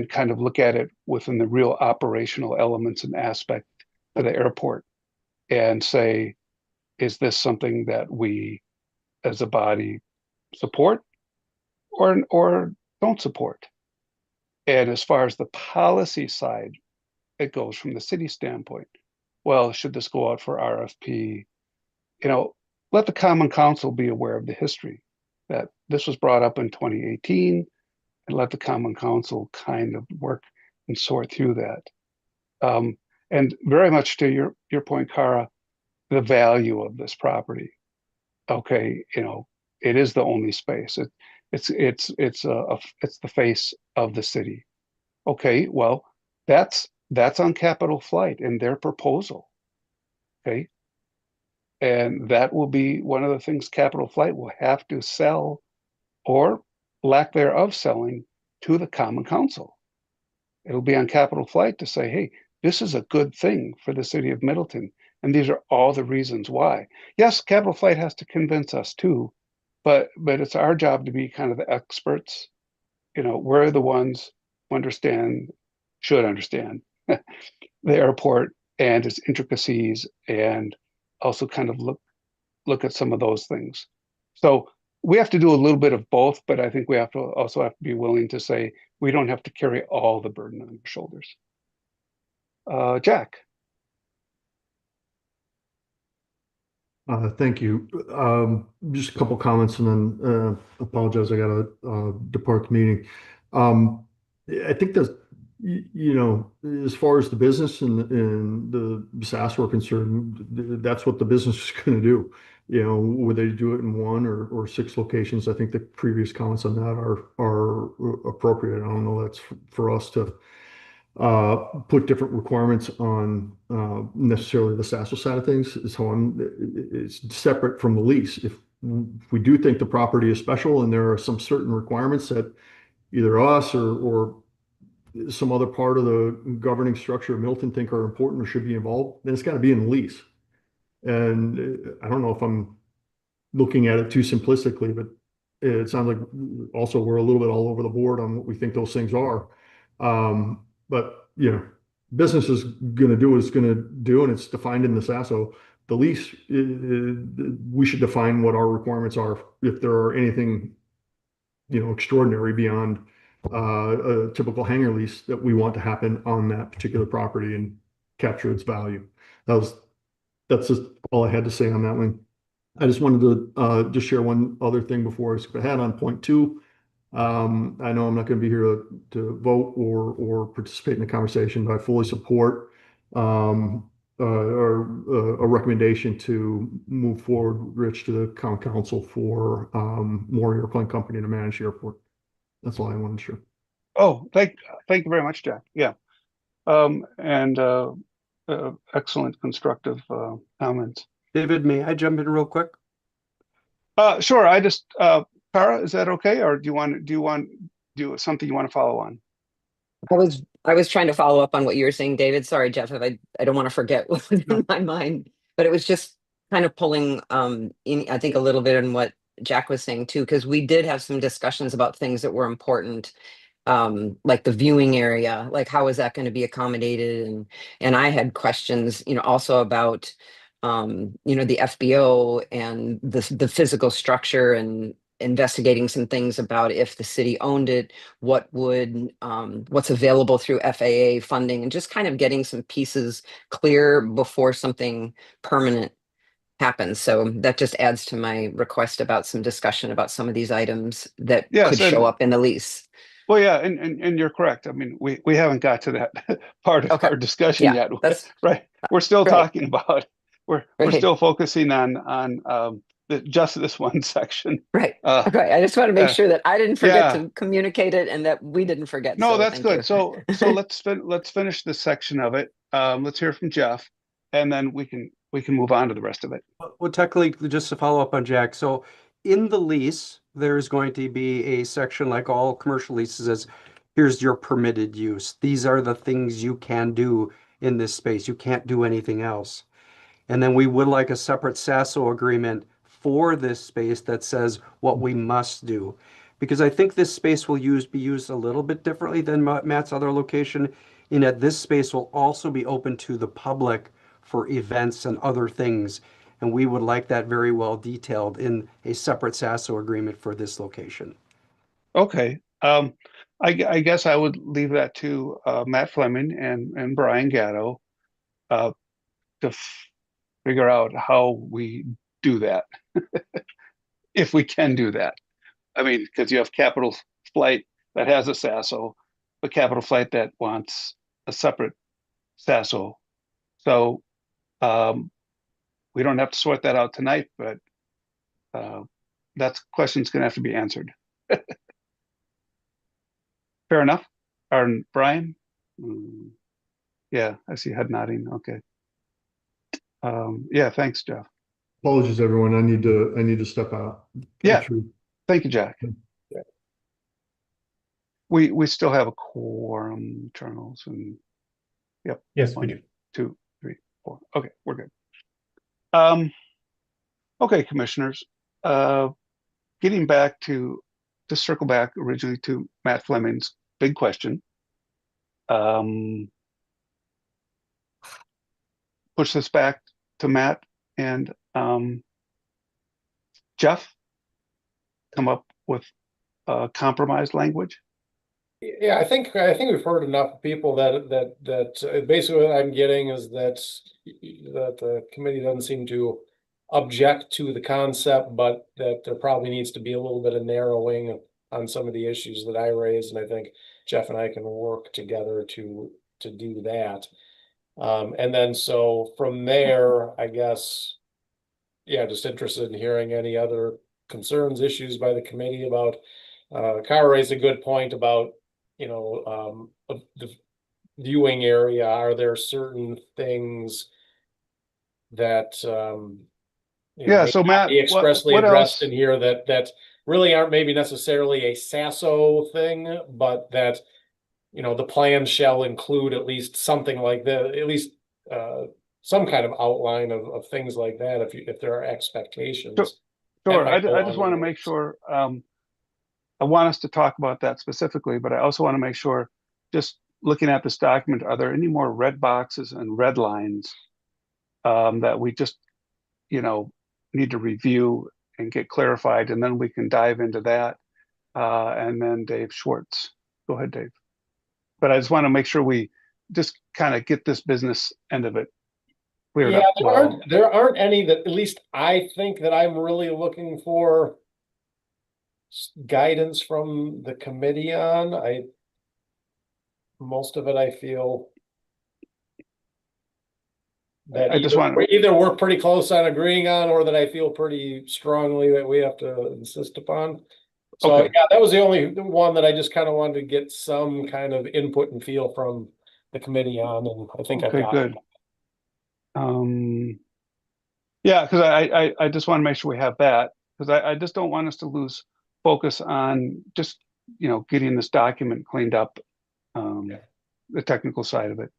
kind of look at it within the real operational elements and aspect of the airport and say, is this something that we as a body support or don't support? And as far as the policy side, it goes from the city standpoint. Well, should this go out for RFP? Let the Common Council be aware of the history that this was brought up in 2018, and let the Common Council kind of work and sort through that. And very much to your point, Cara, the value of this property. Okay, it is the only space. It's the face of the city. Okay, well, that's on Capital Flight in their proposal. Okay, And that will be one of the things Capital Flight will have to sell, or lack thereof selling, to the Common Council. It'll be on Capital Flight to say, hey, this is a good thing for the city of Middleton. And these are all the reasons why. Yes, Capital Flight has to convince us too, but it's our job to be kind of the experts. We're the ones who should understand the airport and its intricacies, and also kind of look at some of those things. So we have to do a little bit of both, but I think we also have to be willing to say we don't have to carry all the burden on our shoulders. Jack. Thank you. Just a couple comments and then apologize. I got to depart the meeting. I think that, as far as the business and the SAS are concerned, that's what the business is going to do. Whether they do it in 1 or 6 locations, I think the previous comments on that are appropriate. I don't know that's for us to put different requirements on necessarily the SASO side of things. It's separate from the lease. If we do think the property is special and there are some certain requirements that either us or some other part of the governing structure of Milton think are important or should be involved, then it's got to be in the lease. And I don't know if I'm looking at it too simplistically, but it sounds like also we're a little bit all over the board on what we think those things are. But business is going to do what it's going to do, and it's defined in the SASO. The lease, we should define what our requirements are if there are anything, extraordinary beyond a typical hangar lease that we want to happen on that particular property and capture its value. That's just all I had to say on that one. I just wanted to just share one other thing before I skip ahead on point 2. I know I'm not going to be here to vote or participate in the conversation, but I fully support a recommendation to move forward, Rich, to the Common Council for more airplane company to manage the airport. That's all I wanted to share. Oh, thank you very much, Jack. Yeah. Excellent constructive comments. David, may I jump in real quick? Sure. Tara, is that okay? Or do you want something you want to follow on? I was trying to follow up on what you were saying, David. Sorry, Jeff, if I don't want to forget what was in my mind, but it was just kind of pulling in, I think, a little bit in what Jack was saying too, because we did have some discussions about things that were important, like the viewing area, like how is that going to be accommodated, and I had questions, also about the FBO and the physical structure, and investigating some things about if the city owned it, what's available through FAA funding, and just kind of getting some pieces clear before something permanent happens. So that just adds to my request about some discussion about some of these items that could show up in the lease. Well, yeah, and you're correct. I mean, we haven't got to that part of our discussion yet. Right. We're still talking about, we're still focusing on just this one section. Right. Okay. I just want to make sure that I didn't forget to communicate it and that we didn't forget. No, that's good. So let's finish this section of it. Let's hear from Jeff, and then we can move on to the rest of it. Well, technically, just to follow up on Jack. So in the lease, there's going to be a section, like all commercial leases, as here's your permitted use. These are the things you can do in this space. You can't do anything else. And then we would like a separate SASO agreement for this space that says what we must do. Because I think this space will be used a little bit differently than Matt's other location, in that this space will also be open to the public for events and other things. And we would like that very well detailed in a separate SASO agreement for this location. Okay. I guess I would leave that to Matt Fleming and Brian Gatto to figure out how we do that. If we can do that. I mean, because you have Capital Flight that has a SASO, but Capital Flight that wants a separate SASO. So we don't have to sort that out tonight, but that question's going to have to be answered. Fair enough. Brian? Yeah, I see head nodding. Okay. Yeah, thanks, Jeff. Apologies, everyone. I need to step out. Yeah. Thank you. Thank you, Jack. We still have a quorum, Charles, and yep. Yes, we do. 1, 2, 3, 4. Okay, we're good. Okay, commissioners. Getting back to circle back originally to Matt Fleming's big question. Push this back to Matt and Jeff. Come up with compromise language. Yeah, I think we've heard enough people that basically what I'm getting is that the committee doesn't seem to object to the concept, but that there probably needs to be a little bit of narrowing on some of the issues that I raised, and I think Jeff and I can work together to do that. And then so from there, I guess, yeah, just interested in hearing any other concerns, issues by the committee about. Kara raised a good point about, the viewing area. Are there certain things that Yeah, so Matt, be expressly what addressed else? in here that really aren't maybe necessarily a SASO thing, but that the plan shall include at least something like that, at least some kind of outline of things like that if there are expectations. Sure. I just want to make sure, I want us to talk about that specifically, but I also want to make sure, just looking at this document, are there any more red boxes and red lines that we just, need to review and get clarified, and then we can dive into that. And then Dave Schwartz. Go ahead, Dave. But I just want to make sure we just kind of get this business end of it cleared up. There aren't any that, at least I think, that I'm really looking for guidance from the committee on. Most of it I feel that either we're pretty close on agreeing on, or that I feel pretty strongly that we have to insist upon. So okay. Yeah, that was the only one that I just kind of wanted to get some kind of input and feel from the committee on, and I think I've got good. Yeah, because I just want to make sure we have that, because I just don't want us to lose focus on just getting this document cleaned up, the technical side of it,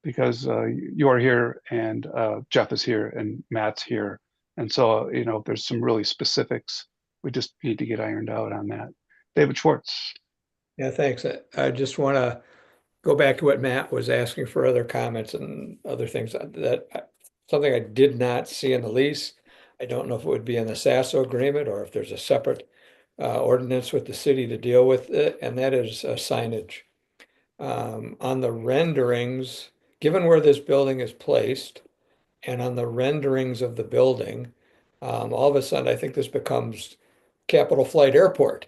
because you're here and Jeff is here and Matt's here, and so there's some really specifics we just need to get ironed out on that. David Schwartz. Yeah, thanks. I just want to go back to what Matt was asking for, other comments and other things that something I did not see in the lease. I don't know if it would be in the SASO agreement or if there's a separate ordinance with the city to deal with it, and that is signage. On the renderings, given where this building is placed, and on the renderings of the building, all of a sudden I think this becomes Capital Flight Airport,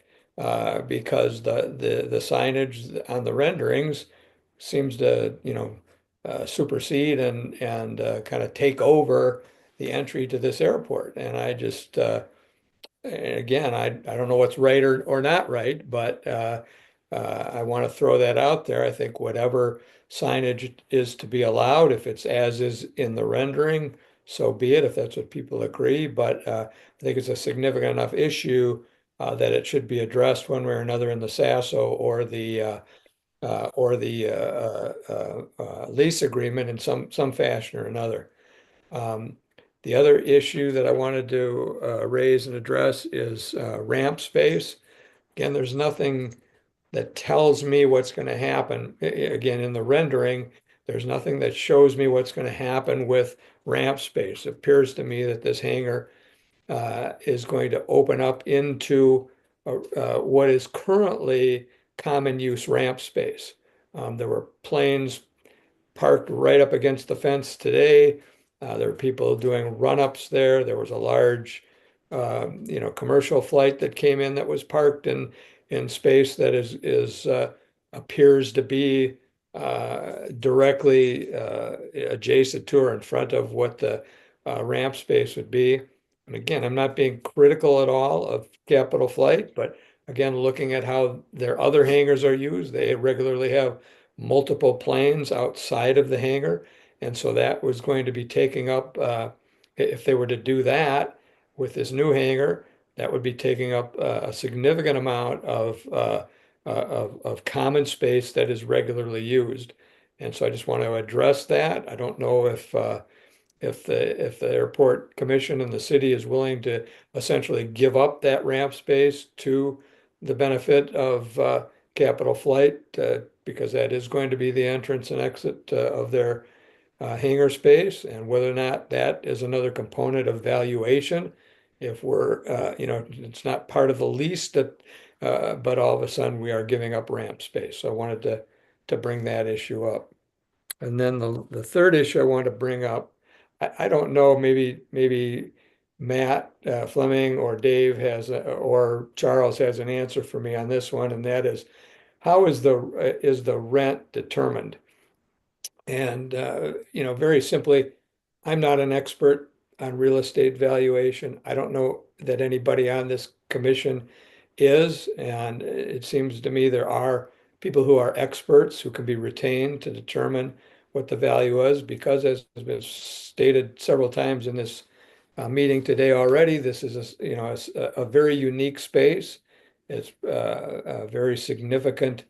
because the signage on the renderings seems to supersede and kind of take over the entry to this airport. And I just again, I don't know what's right or not right, but I want to throw that out there. I think whatever signage is to be allowed, if it's as is in the rendering, so be it, if that's what people agree. But I think it's a significant enough issue that it should be addressed one way or another in the SASO or the lease agreement in some fashion or another. The other issue that I wanted to raise and address is ramp space. Again, there's nothing that tells me what's going to happen. Again, in the rendering, there's nothing that shows me what's going to happen with ramp space. It appears to me that this hangar is going to open up into what is currently common use ramp space. There were planes parked right up against the fence today. There were people doing run-ups there. There was a large, commercial flight that came in that was parked in space that is appears to be directly adjacent to or in front of what the ramp space would be. And again, I'm not being critical at all of Capital Flight, but again, looking at how their other hangars are used, they regularly have multiple planes outside of the hangar. And so that was going to be taking up if they were to do that with this new hangar, that would be taking up a significant amount of common space that is regularly used. And so I just want to address that. I don't know if the airport commission and the city is willing to essentially give up that ramp space to the benefit of Capital Flight, because that is going to be the entrance and exit of their hangar space, and whether or not that is another component of valuation. If we're, it's not part of the lease that, but all of a sudden we are giving up ramp space. So I wanted to bring that issue up. And then the third issue I want to bring up, I don't know, maybe Matt Fleming or Dave or Charles has an answer for me on this one, and that is, how is the rent determined? And very simply, I'm not an expert on real estate valuation. I don't know that anybody on this commission is, and it seems to me there are people who are experts who can be retained to determine what the value is, because as has been stated several times in this meeting today already, this is a very unique space. It's a very significant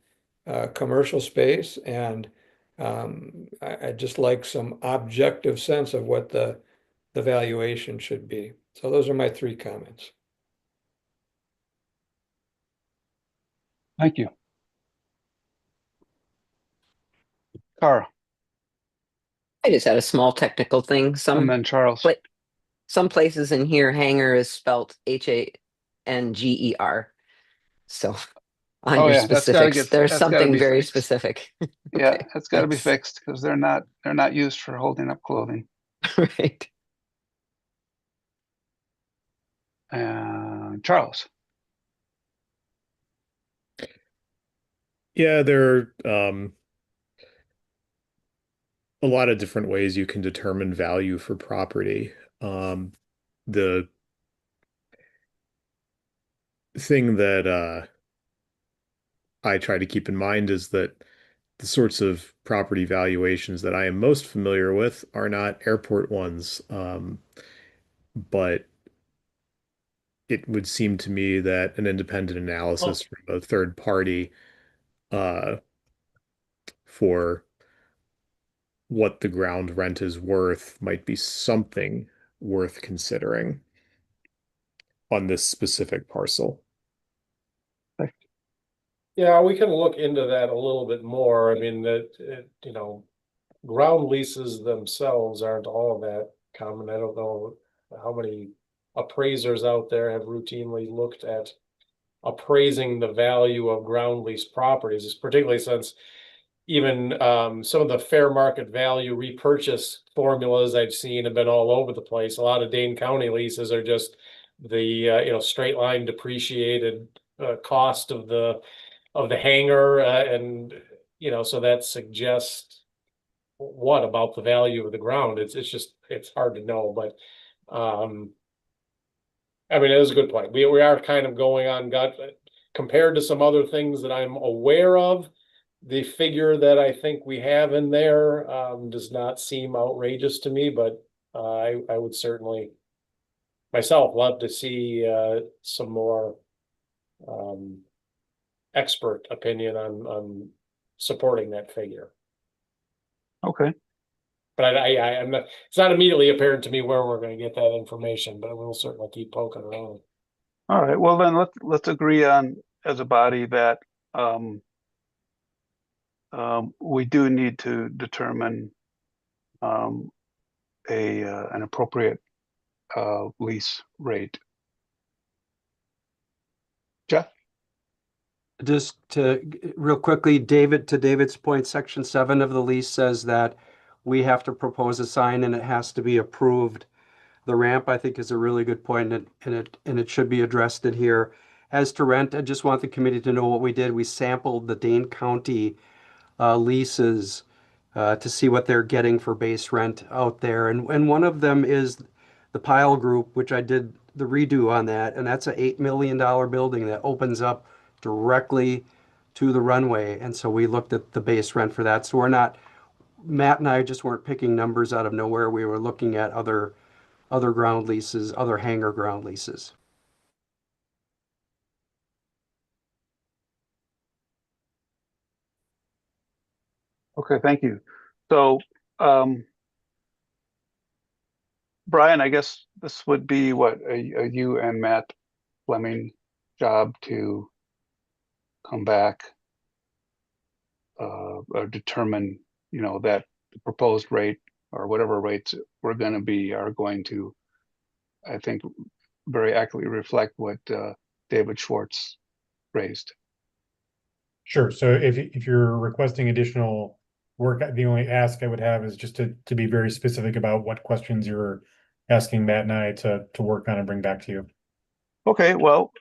commercial space, and I'd just like some objective sense of what the valuation should be. So those are my 3 comments. Thank you. Cara, I just had a small technical thing. and then Charles. Some places in here, hangar is spelt Hanger. So on Oh, your yeah, that's gotta specifics, get- there's that's gotta something be very fixed. specific. Yeah, Okay, that's got to be thanks. fixed because they're not used for holding up clothing. Right. Charles. Yeah, there are a lot of different ways you can determine value for property. The thing that I try to keep in mind is that the sorts of property valuations that I am most familiar with are not airport ones. But it would seem to me that an independent analysis from a third party for what the ground rent is worth might be something worth considering on this specific parcel. Yeah, we can look into that a little bit more. I mean, ground leases themselves aren't all that common. I don't know how many appraisers out there have routinely looked at appraising the value of ground lease properties, particularly since even some of the fair market value repurchase formulas I've seen have been all over the place. A lot of Dane County leases are just the straight line depreciated cost of the hangar, and so that suggests what about the value of the ground? It's hard to know, but I mean, it was a good point. We are kind of going on gut compared to some other things that I'm aware of. The figure that I think we have in there does not seem outrageous to me, but I would certainly myself love to see some more expert opinion on supporting that figure. Okay. But I'm not, it's not immediately apparent to me where we're going to get that information, but we'll certainly keep poking around. All right. Well, then let's agree on as a body that we do need to determine an appropriate lease rate. Jeff? Just to real quickly, to David's point, section 7 of the lease says that we have to propose a sign and it has to be approved. The ramp, I think, is a really good point, and it should be addressed in here. As to rent, I just want the committee to know what we did. We sampled the Dane County leases to see what they're getting for base rent out there, and one of them is the Pile Group, which I did the redo on that, and that's a $8 million building that opens up directly to the runway. And so we looked at the base rent for that. So Matt and I just weren't picking numbers out of nowhere. We were looking at other other ground leases, other hangar ground leases. Okay, thank you. So, Brian, I guess this would be what, a you and Matt Fleming job to come back or determine, that the proposed rate or whatever rates we're going to be are going to, I think, very accurately reflect what David Schwartz raised. Sure. So if you're requesting additional work, the only ask I would have is just to be very specific about what questions you're asking Matt and I to work on and bring back to you. Okay, well,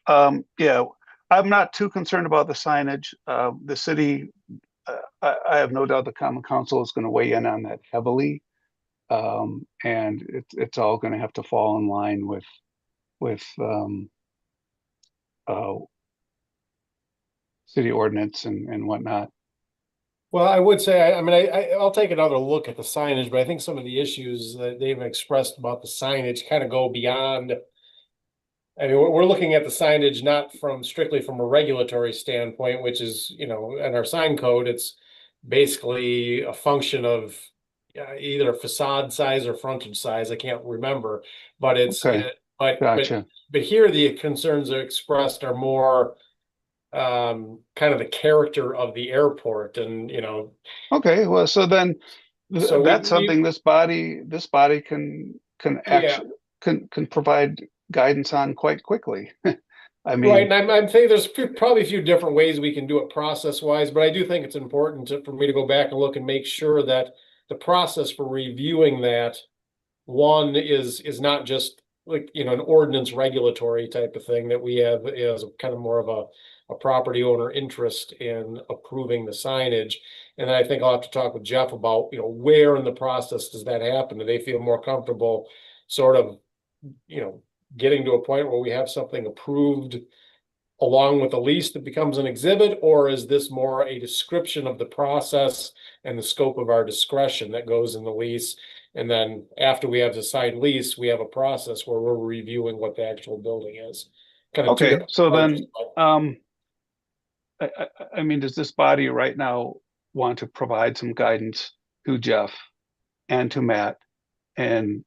yeah, I'm not too concerned about the signage. The city, I have no doubt the Common Council is going to weigh in on that heavily. And it's all going to have to fall in line with city ordinance and whatnot. Well, I would say, I mean, I'll take another look at the signage, but I think some of the issues that they've expressed about the signage kind of go beyond. I mean, we're looking at the signage not strictly from a regulatory standpoint, which is, in our sign code, it's basically a function of either facade size or frontage size. I can't remember, but Okay, gotcha. but here the concerns are expressed are more kind of the character of the airport, and Okay, well, so then So that's we- something this body can actually can provide guidance on quite quickly. I mean, right, and I'm thinking there's probably a few different ways we can do it process wise, but I do think it's important for me to go back and look and make sure that the process for reviewing that one is not just like, an ordinance regulatory type of thing, that we have is kind of more of a property owner interest in approving the signage. And I think I'll have to talk with Jeff about, where in the process does that happen? Do they feel more comfortable sort of, getting to a point where we have something approved along with a lease that becomes an exhibit, or is this more a description of the process and the scope of our discretion that goes in the lease? And then after we have the signed lease, we have a process where we're reviewing what the actual building is. Kind of okay, so then, I mean, does this body right now want to provide some guidance to Jeff and to Matt and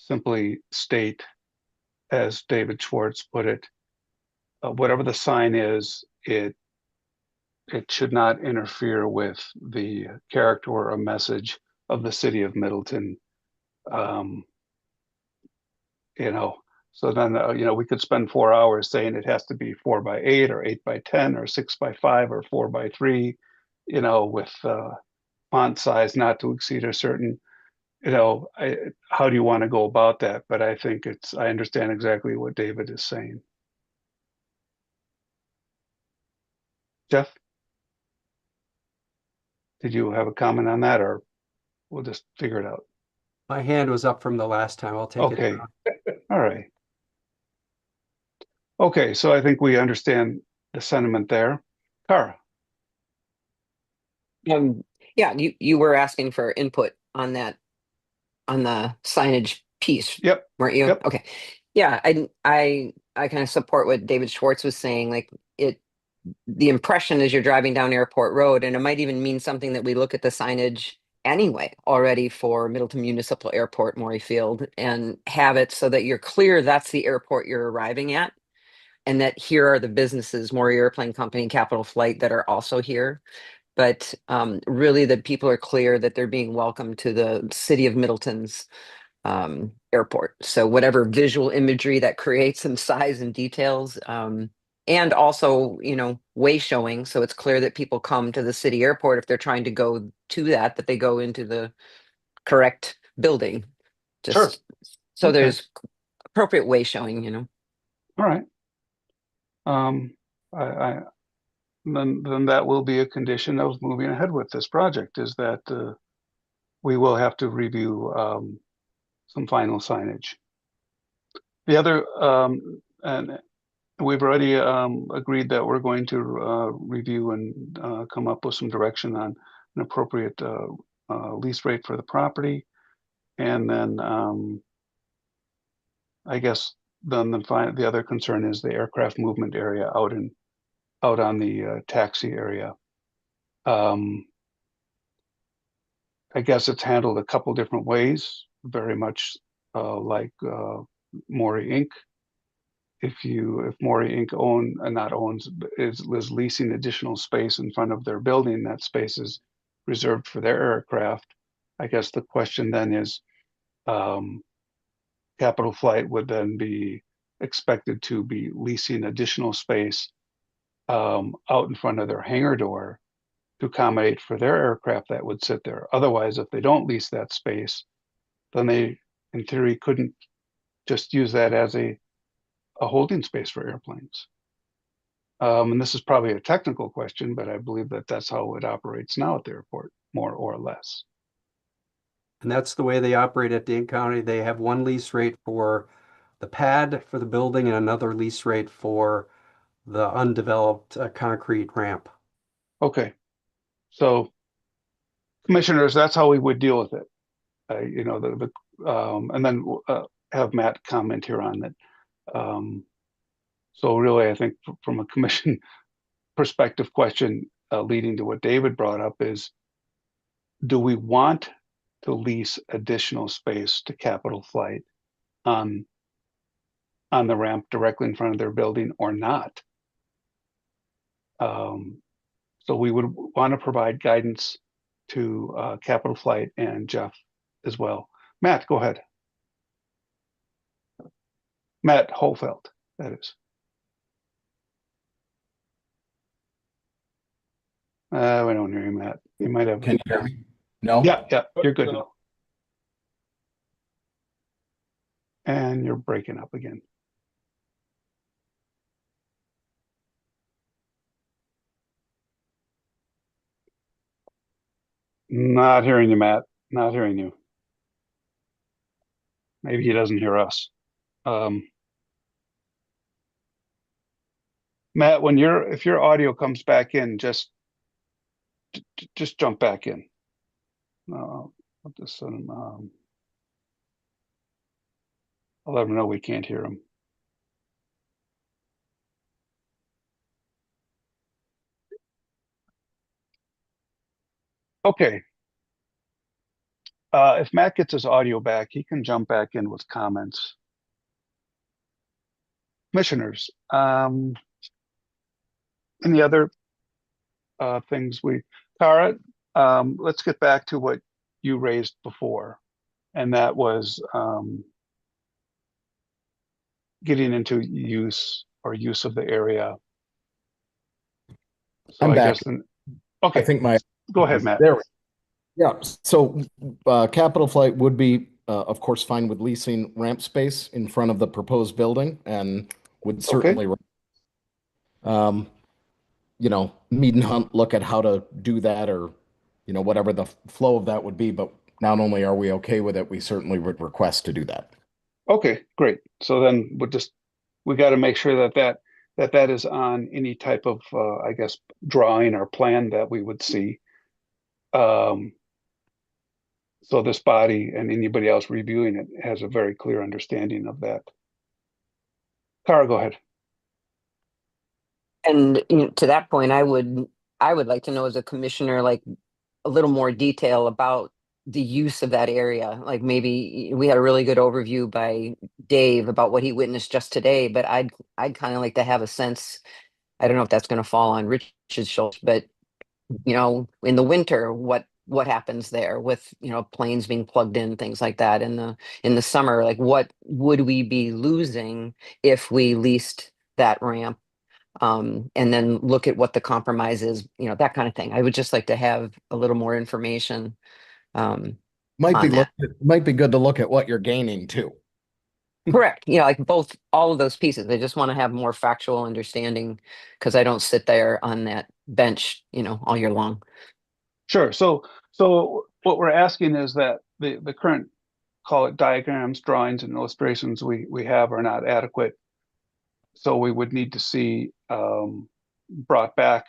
simply state, as David Schwartz put it, whatever the sign is, it should not interfere with the character or a message of the city of Middleton. So then, we could spend 4 hours saying it has to be 4x8 or 8x10 or 6x5 or 4x3, with font size not to exceed a certain, how do you want to go about that? But I think I understand exactly what David is saying. Jeff? Did you have a comment on that, or we'll just figure it out? My hand was up from the last time. I'll take it. Okay, all right. Okay, so I think we understand the sentiment there. Kara? Yeah, you were asking for input on that, on the signage piece. Yep. Weren't you? Yep. Okay. Yeah, I kind of support what David Schwartz was saying. Like, the impression as you're driving down Airport Road, and it might even mean something that we look at the signage anyway already for Middleton Municipal Airport, Maury Field, and have it so that you're clear that's the airport you're arriving at, and that here are the businesses, Maury Airplane Company, Capital Flight, that are also here. But really that people are clear that they're being welcomed to the city of Middleton's airport. So whatever visual imagery that creates some size and details, and also, way showing. So it's clear that people come to the city airport if they're trying to go to that they go into the correct building. Sure. So Okay. there's appropriate way showing, All right. Then that will be a condition of moving ahead with this project, is that we will have to review some final signage. The other, and we've already agreed that we're going to review and come up with some direction on an appropriate lease rate for the property. And then I guess then the other concern is the aircraft movement area out on the taxi area. I guess it's handled a couple different ways, very much like Maury Inc. If Maury Inc. is leasing additional space in front of their building, that space is reserved for their aircraft. I guess the question then is, Capital Flight would then be expected to be leasing additional space out in front of their hangar door to accommodate for their aircraft that would sit there. Otherwise, if they don't lease that space, then they, in theory, couldn't just use that as a holding space for airplanes. And this is probably a technical question, but I believe that that's how it operates now at the airport, more or less. And that's the way they operate at Dane County. They have one lease rate for the pad for the building and another lease rate for the undeveloped concrete ramp. Okay. So, commissioners, that's how we would deal with it. You know, and then have Matt comment here on that. So really, I think from a commission perspective question, leading to what David brought up is, do we want to lease additional space to Capital Flight on the ramp directly in front of their building or not? So we would want to provide guidance to Capital Flight and Jeff as well. Matt, go ahead. Matt Holfeld, that is. We don't hear you, Matt. You might have. Can you hear me? No? Yeah, you're good No. now. And you're breaking up again. Not hearing you, Matt. Not hearing you. Maybe he doesn't hear us. Matt, if your audio comes back in, just jump back in. I'll just send him. I'll let him know we can't hear him. Okay. If Matt gets his audio back, he can jump back in with comments. Commissioners, any other things Tara, let's get back to what you raised before, and that was getting into use of the area. So I'm I back. guess okay. I think Go ahead, Matt. There. Yeah. So Capital Flight would be, of course, fine with leasing ramp space in front of the proposed building, and would certainly, you know, meet and hunt, look at how to do that, or, you know, whatever the flow of that would be. But not only are we okay with it, we certainly would request to do that. Okay, great. So then we got to make sure that is on any type of, I guess, drawing or plan that we would see. So this body and anybody else reviewing it has a very clear understanding of that. Kara, go ahead. And to that point, I would like to know as a commissioner, like a little more detail about the use of that area. Like maybe we had a really good overview by Dave about what he witnessed just today, but I'd kind of like to have a sense. I don't know if that's going to fall on Rich's shoulders, but you know, in the winter, what happens there with, you know, planes being plugged in, things like that. In the summer, like what would we be losing if we leased that ramp? And then look at what the compromise is, you know, that kind of thing. I would just like to have a little more information. Might on that. be good to look at what you're gaining too. Correct. Yeah, like all of those pieces. I just want to have more factual understanding because I don't sit there on that bench, you know, all year long. Sure. So what we're asking is that the current, call it diagrams, drawings, and illustrations we have are not adequate. So we would need to see brought back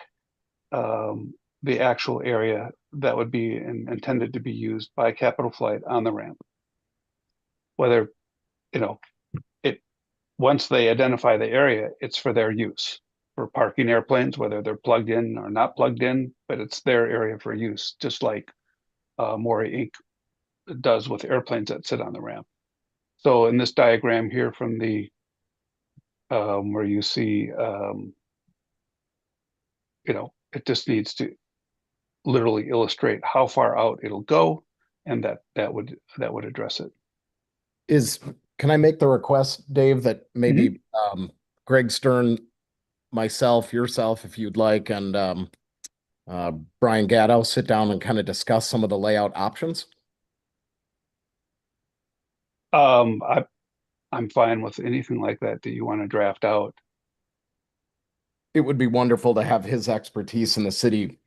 the actual area that would be intended to be used by Capital Flight on the ramp. whether, once they identify the area, it's for their use for parking airplanes, whether they're plugged in or not plugged in, but it's their area for use, just like Maury Inc. does with airplanes that sit on the ramp. So in this diagram here from the where you see, it just needs to literally illustrate how far out it'll go, and that would address it. Can I make the request, Dave, that maybe Greg Stern, myself, yourself, if you'd like, and Brian Gatto sit down and kind of discuss some of the layout options? I'm fine with anything like that you want to draft out. It would be wonderful to have his expertise in the city,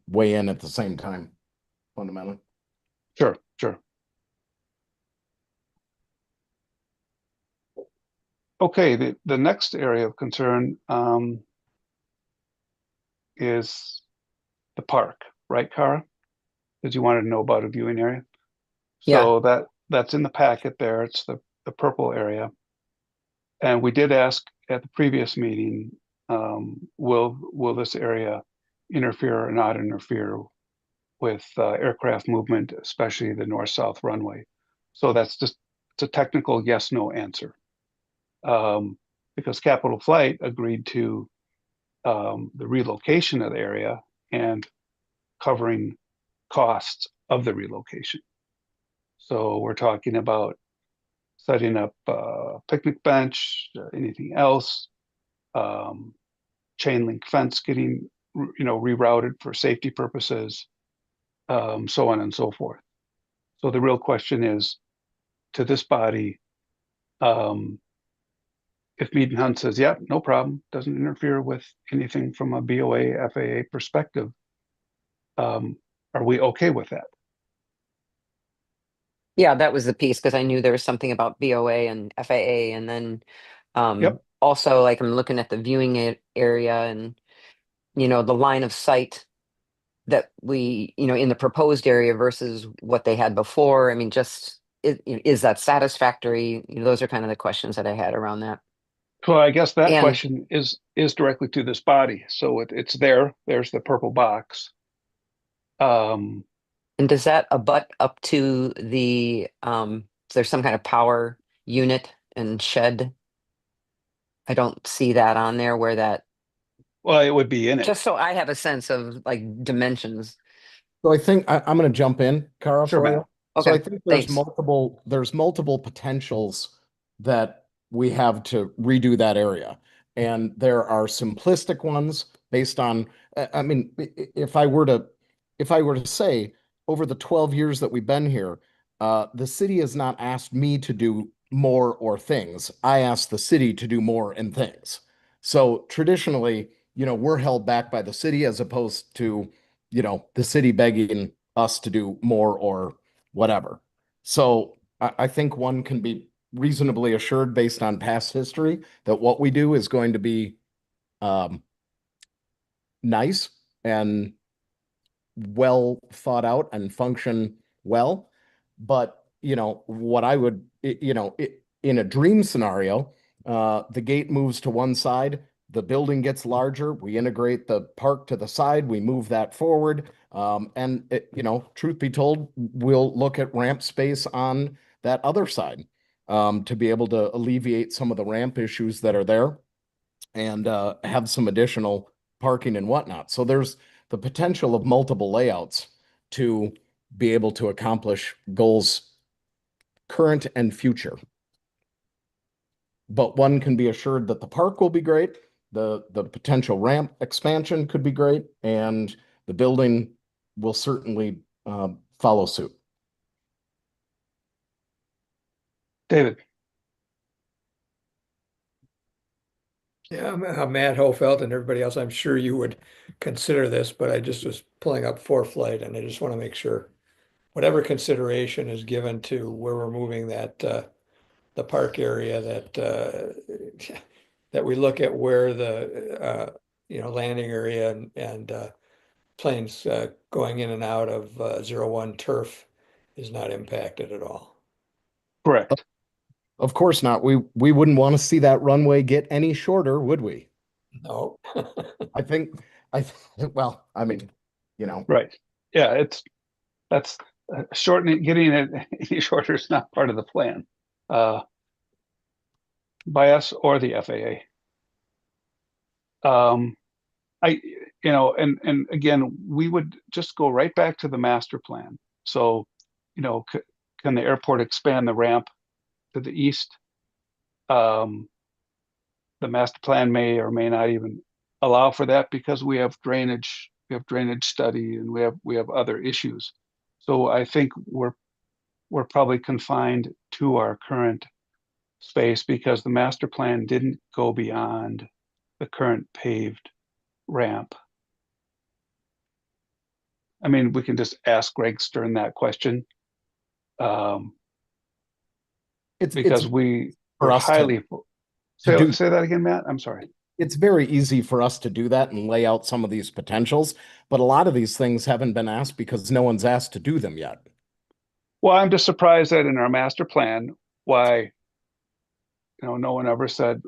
weigh in at the same time, fundamentally. Sure. Okay, the next area of concern is the park, right, Cara? Because you wanted to know about a viewing area. So that's in the packet there. It's the purple area. And we did ask at the previous meeting, will this area interfere or not interfere with aircraft movement, especially the north-south runway? So it's a technical yes/no answer. Because Capital Flight agreed to the relocation of the area and covering costs of the relocation. So we're talking about setting up a picnic bench, anything else, chain link fence getting rerouted for safety purposes, so on and so forth. So the real question is to this body, if Mead and Hunt says, yeah, no problem, doesn't interfere with anything from a BOA, FAA perspective, are we okay with that? Yeah, that was the piece because I knew there was something about BOA and FAA, and then also like I'm looking at the viewing area and the line of sight that we in the proposed area versus what they had before. I mean, is that satisfactory? Those are kind of the questions that I had around that. Well, I guess that question is directly to this body. So it's there. There's the purple box. And does that abut up to the there's some kind of power unit and shed? I don't see that on there where that. Well, it would be in it. Just so I have a sense of like dimensions. So I think I'm going to jump in, Cara. Sure, man. Okay, so I think there's thanks. there's multiple potentials that we have to redo that area. And there are simplistic ones based on, I mean, if I were to say over the 12 years that we've been here, the city has not asked me to do more or things. I asked the city to do more and things. So traditionally, we're held back by the city as opposed to, the city begging us to do more or whatever. So I think one can be reasonably assured based on past history that what we do is going to be nice and well thought out and function well. But, what I would, in a dream scenario, the gate moves to one side, the building gets larger, we integrate the park to the side, we move that forward. And truth be told, we'll look at ramp space on that other side to be able to alleviate some of the ramp issues that are there and have some additional parking and whatnot. So there's the potential of multiple layouts to be able to accomplish goals current and future. But one can be assured that the park will be great, the potential ramp expansion could be great, and the building will certainly follow suit. David. Yeah, Matt Hofelt and everybody else, I'm sure you would consider this, but I just was pulling up ForeFlight and I just want to make sure whatever consideration is given to where we're moving that the park area, that we look at where the landing area and planes going in and out of 01 turf is not impacted at all. Correct. Of course not. We wouldn't want to see that runway get any shorter, would we? No. I think well, I mean, you know, Right. Yeah, that's shortening, getting it any shorter is not part of the plan by us or the FAA. And again, we would just go right back to the master plan. So, can the airport expand the ramp to the east? The master plan may or may not even allow for that because we have drainage study, and we have other issues. So I think we're probably confined to our current space because the master plan didn't go beyond the current paved ramp. I mean, we can just ask Greg Stern that question. Because we for were us highly to say that again, Matt. I'm sorry. it's very easy for us to do that and lay out some of these potentials, but a lot of these things haven't been asked because no one's asked to do them yet. Well, I'm just surprised that in our master plan, why, no one ever said,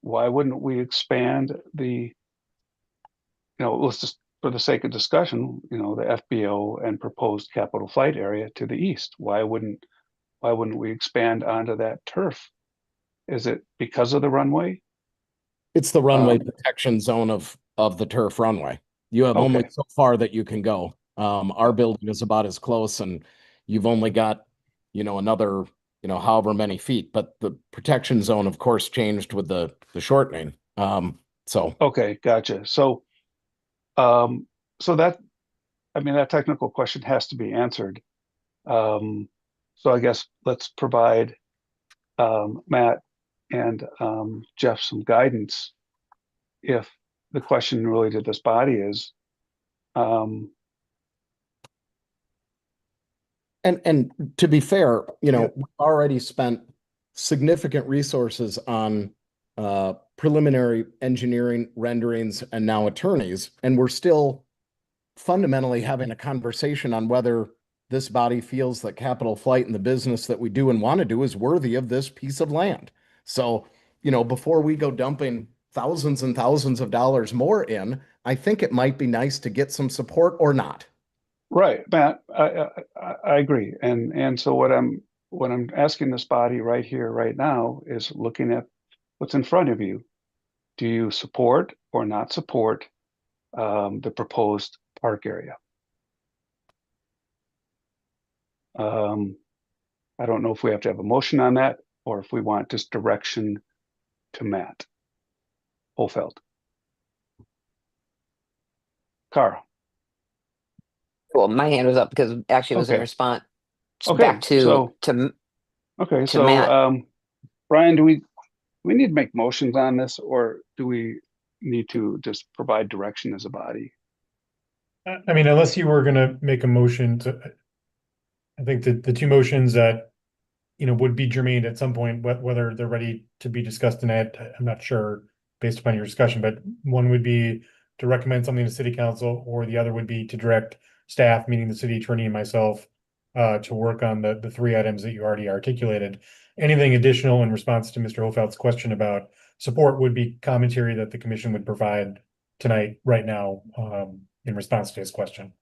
why wouldn't we expand the, let's just, for the sake of discussion, the FBO and proposed capital flight area to the east. Why wouldn't we expand onto that turf? Is it because of the runway? It's the runway protection zone of the turf runway. You have only so far that you can go. Our building is about as close, and you've only got, another, however many feet. But the protection zone, of course, changed with the shortening. Okay, gotcha. So that, that technical question has to be answered. So I guess let's provide Matt and Jeff some guidance if the question really to this body is and to be fair, we've already spent significant resources on preliminary engineering renderings and now attorneys, and we're still fundamentally having a conversation on whether this body feels that capital flight and the business that we do and want to do is worthy of this piece of land. So, before we go dumping thousands and thousands of dollars more in, I think it might be nice to get some support or not. Right, Matt, I agree. And so what I'm asking this body right here, right now, is looking at what's in front of you. Do you support or not support the proposed park area? I don't know if we have to have a motion on that or if we want just direction to Matt Holfeld. Carl. Well, my hand was up because actually it was in response back to Matt. Brian, do we need to make motions on this, or do we need to just provide direction as a body? I mean, unless you were going to make a motion I think the two motions that would be germane at some point, whether they're ready to be discussed tonight, I'm not sure based upon your discussion, but one would be to recommend something to city council, or the other would be to direct staff, meaning the city attorney and myself, to work on the three items that you already articulated. Anything additional in response to Mr. Hofeld's question about support would be commentary that the commission would provide tonight, right now, in response to his question.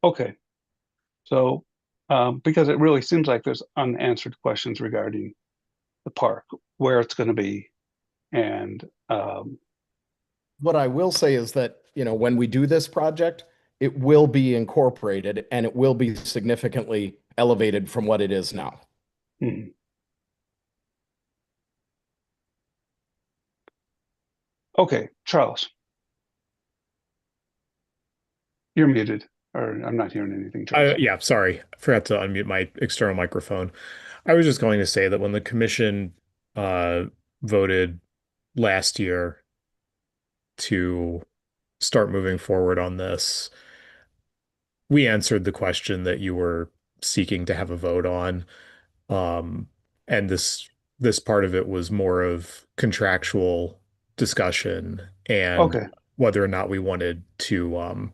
Okay. So, because it really seems like there's unanswered questions regarding the park, where it's going to be, and what I will say is that, when we do this project, it will be incorporated and it will be significantly elevated from what it is now. Okay, Charles. You're muted, or I'm not hearing anything. Yeah, sorry. I forgot to unmute my external microphone. I was just going to say that when the commission voted last year to start moving forward on this, we answered the question that you were seeking to have a vote on. And this part of it was more of contractual discussion and whether or not we wanted to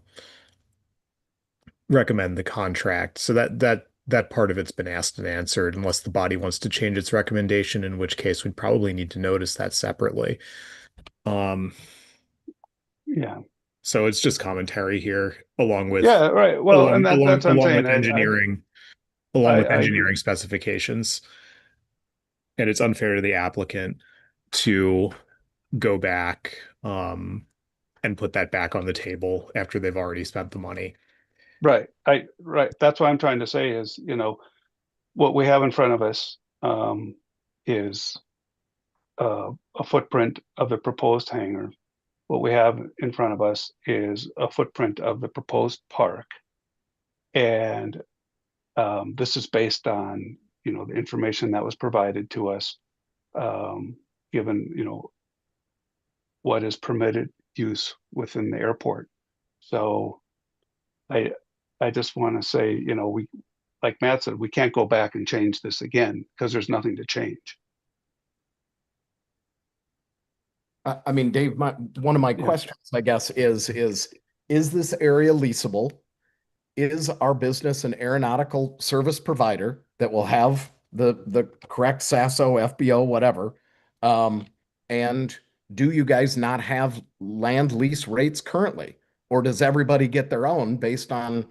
recommend the contract. So that that part of it's been asked and answered, unless the body wants to change its recommendation, in which case we'd probably need to notice that separately. Yeah. So it's just commentary here, along with Yeah, right. Well, and that's what I'm along saying. with engineering, along with I agree. engineering specifications. And it's unfair to the applicant to go back and put that back on the table after they've already spent the money. Right. Right. That's what I'm trying to say is, you know, what we have in front of us is a footprint of the proposed hangar. What we have in front of us is a footprint of the proposed park. And this is based on, you know, the information that was provided to us, given, you know, what is permitted use within the airport. So I just want to say, you know, we, like Matt said, we can't go back and change this again because there's nothing to change. I mean, Dave, one of my Yeah. questions, I guess, is this area leasable? Is our business an aeronautical service provider that will have the correct SASO, FBO, whatever? And do you guys not have land lease rates currently? Or does everybody get their own based on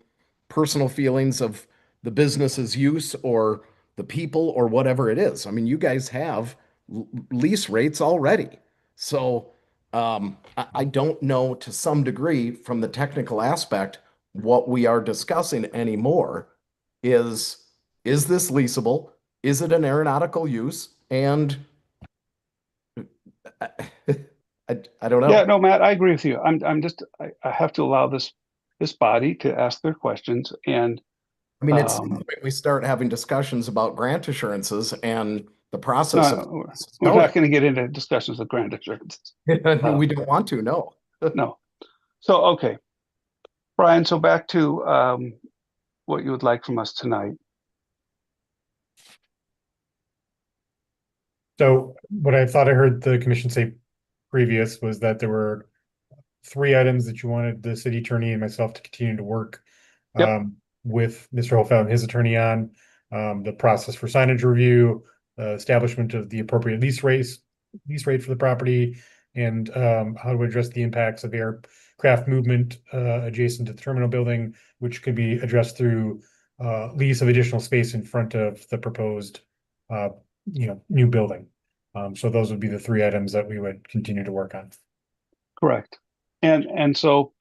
personal feelings of the business's use or the people or whatever it is? I mean, you guys have lease rates already. So I don't know, to some degree, from the technical aspect, what we are discussing anymore is this leasable? Is it an aeronautical use? And I don't know. Yeah, no, Matt, I agree with you. I have to allow this body to ask their questions. And I mean, it's we start having discussions about grant assurances and the process of we're not going to get into discussions of grant assurances. we don't want to, no. No. So, okay. Brian, so back to what you would like from us tonight. So what I thought I heard the commission say previous was that there were 3 items that you wanted the city attorney and myself to continue to work with Mr. Hofeld and his attorney on, the process for signage review, establishment of the appropriate lease rate for the property, and how to address the impacts of aircraft movement adjacent to the terminal building, which could be addressed through lease of additional space in front of the proposed new building. So those would be the 3 items that we would continue to work on. Correct. And so,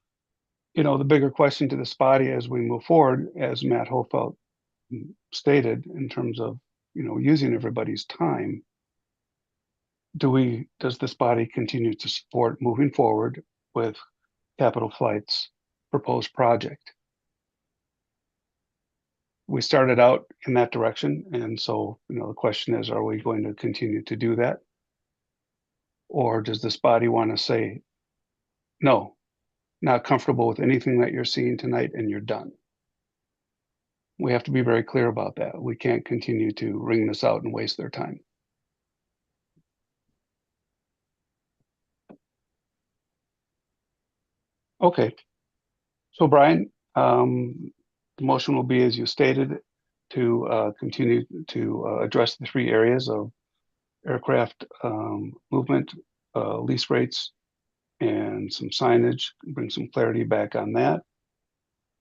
you know, the bigger question to this body as we move forward, as Matt Hofeld stated, in terms of, you know, using everybody's time, does this body continue to support moving forward with Capital Flight's proposed project? We started out in that direction, and so, you know, the question is, are we going to continue to do that? Or does this body want to say, no, not comfortable with anything that you're seeing tonight, and you're done? We have to be very clear about that. We can't continue to wring this out and waste their time. Okay. So Brian, the motion will be as you stated, to continue to address the 3 areas of aircraft movement, lease rates, and some signage, bring some clarity back on that.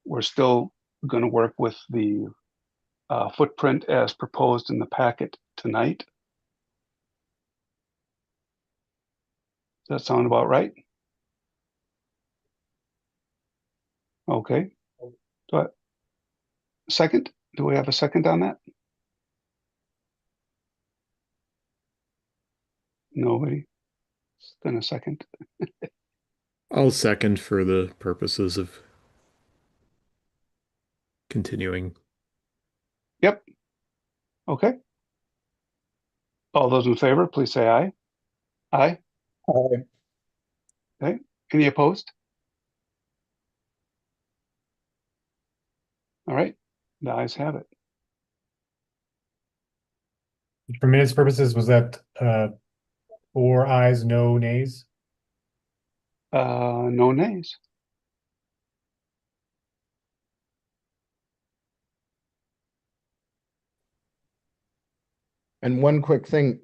We're still going to work with the footprint as proposed in the packet tonight. Does that sound about right? Okay. Second? Do we have a second on that? Nobody? Then a second. I'll second for the purposes of continuing. Yep. Okay. All those in favor, please say aye. Aye. Aye. Okay. Any opposed? All right. The ayes have it. For minutes purposes, was that 4 ayes, no nays? No nays. And one quick thing,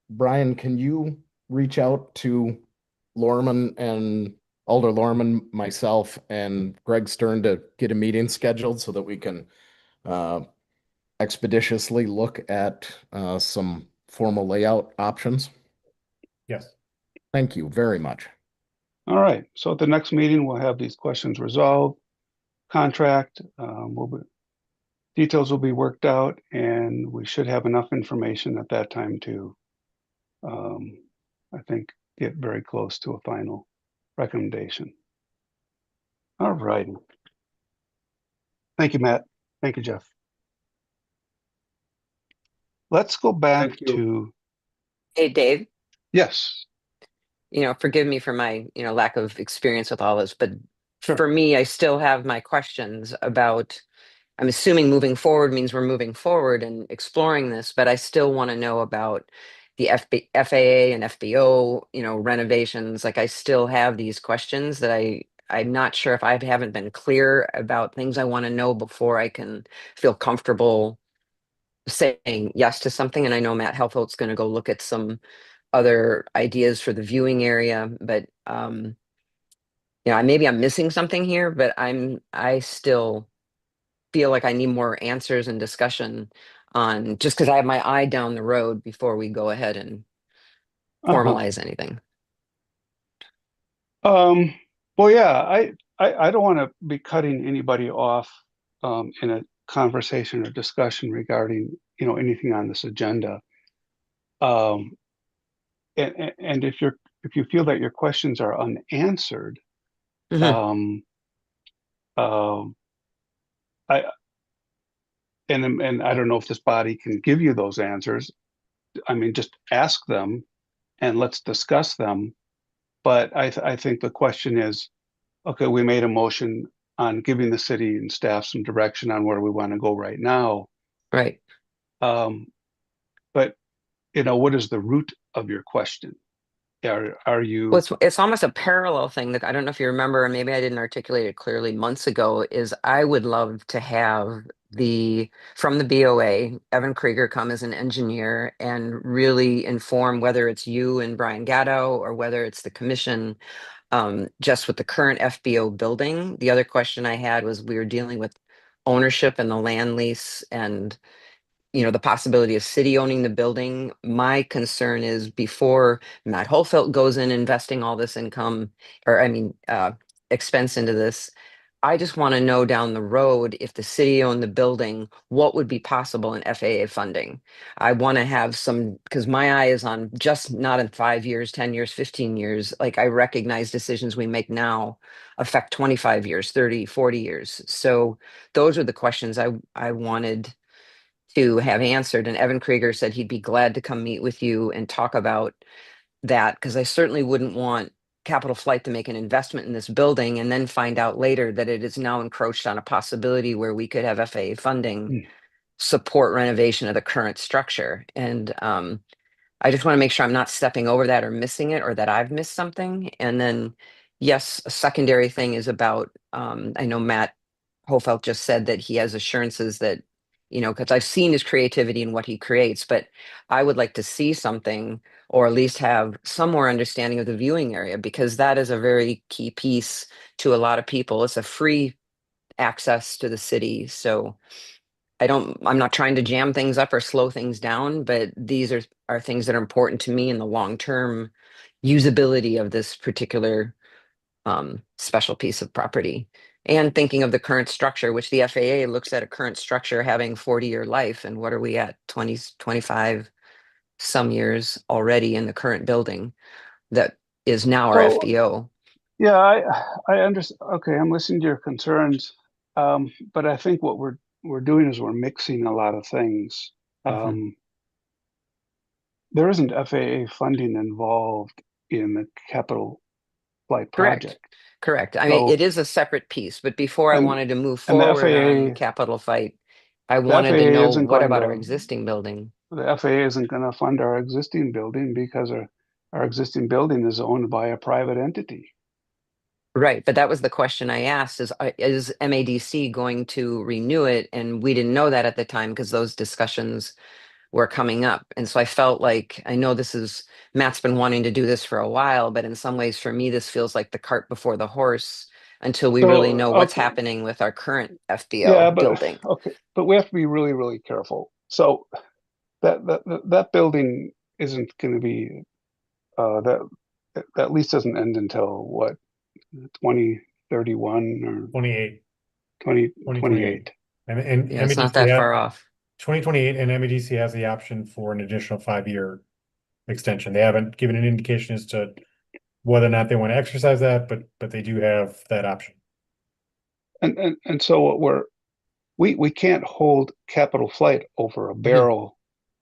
Brian, can you reach out to Lorman and Alder Lorman, myself, and Greg Stern to get a meeting scheduled so that we can expeditiously look at some formal layout options? Yes. Thank you very much. All right, so at the next meeting, we'll have these questions resolved. Contract, details will be worked out, and we should have enough information at that time to, I think, get very close to a final recommendation. All right. Thank you, Matt. Thank you, Jeff. Let's go back Thank you. to, Hey, Dave, yes, forgive me for my, lack of experience with all this, but Sure. for me, I still have my questions about, I'm assuming moving forward means we're moving forward and exploring this, but I still want to know about the FAA and FBO, renovations. Like I still have these questions that I'm not sure if I haven't been clear about things I want to know before I can feel comfortable saying yes to something. And I know Matt Helfelt's going to go look at some other ideas for the viewing area, but maybe I'm missing something here, but I still feel like I need more answers and discussion on, just because I have my eye down the road before we go ahead and formalize anything. Well, yeah, I don't want to be cutting anybody off in a conversation or discussion regarding, anything on this agenda. And if you feel that your questions are unanswered, Mhm. I and I don't know if this body can give you those answers. I mean, just ask them and let's discuss them. But I think the question is, okay, we made a motion on giving the city and staff some direction on where we want to go right now. Right. But what is the root of your question? Are you? Well, it's almost a parallel thing that I don't know if you remember, and maybe I didn't articulate it clearly months ago, is I would love to have from the BOA, Evan Krieger come as an engineer and really inform whether it's you and Brian Gatto or whether it's the commission, just with the current FBO building. The other question I had was we were dealing with ownership and the land lease and the possibility of city owning the building. My concern is before Matt Holfeld goes in investing all this income, or expense into this, I just want to know down the road, if the city owned the building, what would be possible in FAA funding. I want to have some, because my eye is on just not in 5 years, 10 years, 15 years. Like I recognize decisions we make now affect 25 years, 30, 40 years. So those are the questions I wanted to have answered. And Evan Krieger said he'd be glad to come meet with you and talk about that, because I certainly wouldn't want Capital Flight to make an investment in this building and then find out later that it is now encroached on a possibility where we could have FAA funding support renovation of the current structure. And I just want to make sure I'm not stepping over that or missing it, or that I've missed something. And then, yes, a secondary thing is about, I know Matt Hofeld just said that he has assurances that, because I've seen his creativity in what he creates, but I would like to see something, or at least have some more understanding of the viewing area, because that is a very key piece to a lot of people. It's a free access to the city. So I'm not trying to jam things up or slow things down, but these are things that are important to me in the long-term usability of this particular special piece of property. And thinking of the current structure, which the FAA looks at a current structure having 40-year life. And what are we at, 20, 25 some years already in the current building that is now our FBO? Yeah, I understand. Okay, I'm listening to your concerns. But I think what we're doing is we're mixing a lot of things. There isn't FAA funding involved in the Capital Flight project. Correct. I mean, it is a separate piece, but before I wanted to move forward on Capital Flight, I wanted to know what about our existing building? The FAA isn't going to fund our existing building because our existing building is owned by a private entity. Right, but that was the question I asked, is MADC going to renew it? And we didn't know that at the time because those discussions were coming up. And so I felt like, I know Matt's been wanting to do this for a while, but in some ways for me, this feels like the cart before the horse until we really know what's okay. happening with our current FBO Yeah, but building. okay, but we have to be really, really careful. So that building isn't going to be that lease doesn't end until what, 2031 or 28. 2028. And Yeah, it's not that far off. 2028, and MEDC has the option for an additional 5-year extension. They haven't given an indication as to whether or not they want to exercise that, but they do have that option. And so what we can't hold Capital Flight over a barrel,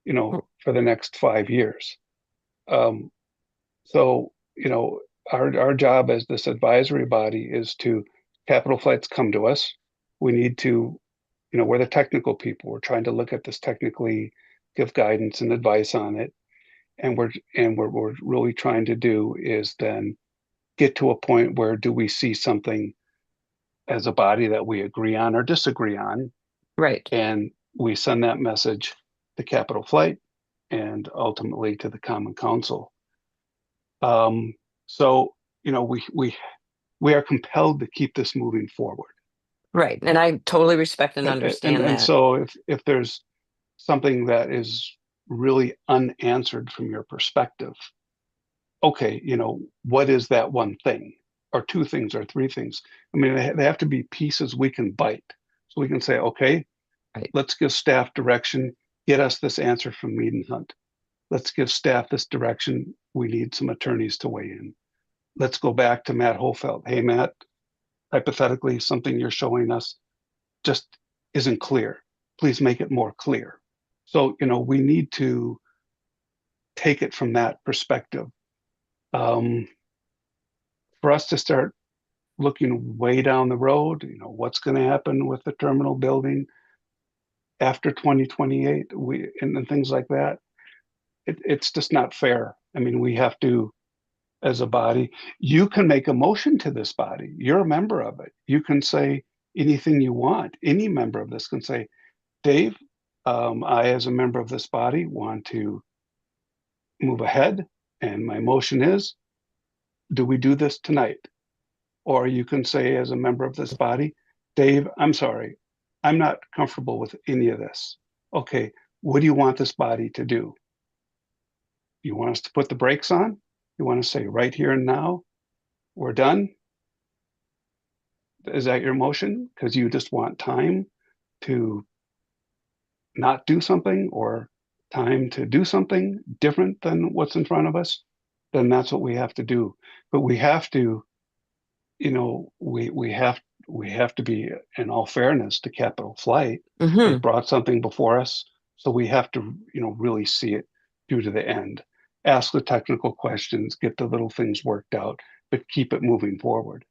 for the next 5 years. So, our job as this advisory body is to, Capital Flight's come to us. We need to, we're the technical people. We're trying to look at this technically, give guidance and advice on it. And what we're really trying to do is then get to a point where do we see something as a body that we agree on or disagree on. Right. And we send that message to Capital Flight and ultimately to the Common Council. So, we are compelled to keep this moving forward. Right. And I totally respect and understand that. And so if there's something that is really unanswered from your perspective, okay, what is that one thing or two things or three things? I mean, they have to be pieces we can bite. So we can say, okay, right, let's give staff direction, get us this answer from Mead and Hunt. Let's give staff this direction. We need some attorneys to weigh in. Let's go back to Matt Holfeld. Hey, Matt, hypothetically, something you're showing us just isn't clear. Please make it more clear. So, we need to take it from that perspective. For us to start looking way down the road, what's going to happen with the terminal building after 2028, and things like that, it's just not fair. I mean, we have to, as a body, you can make a motion to this body. You're a member of it. You can say anything you want. Any member of this can say, Dave, I, as a member of this body, want to move ahead. And my motion is, do we do this tonight? Or you can say, as a member of this body, Dave, I'm sorry, I'm not comfortable with any of this. Okay, what do you want this body to do? You want us to put the brakes on? You want to say right here and now, we're done? Is that your motion? Because you just want time to not do something or time to do something different than what's in front of us? Then that's what we have to do. But we have to, we have to be, in all fairness to Capital Flight, they brought something before us. So we have to, really see it through to the end. Ask the technical questions, get the little things worked out, but keep it moving forward.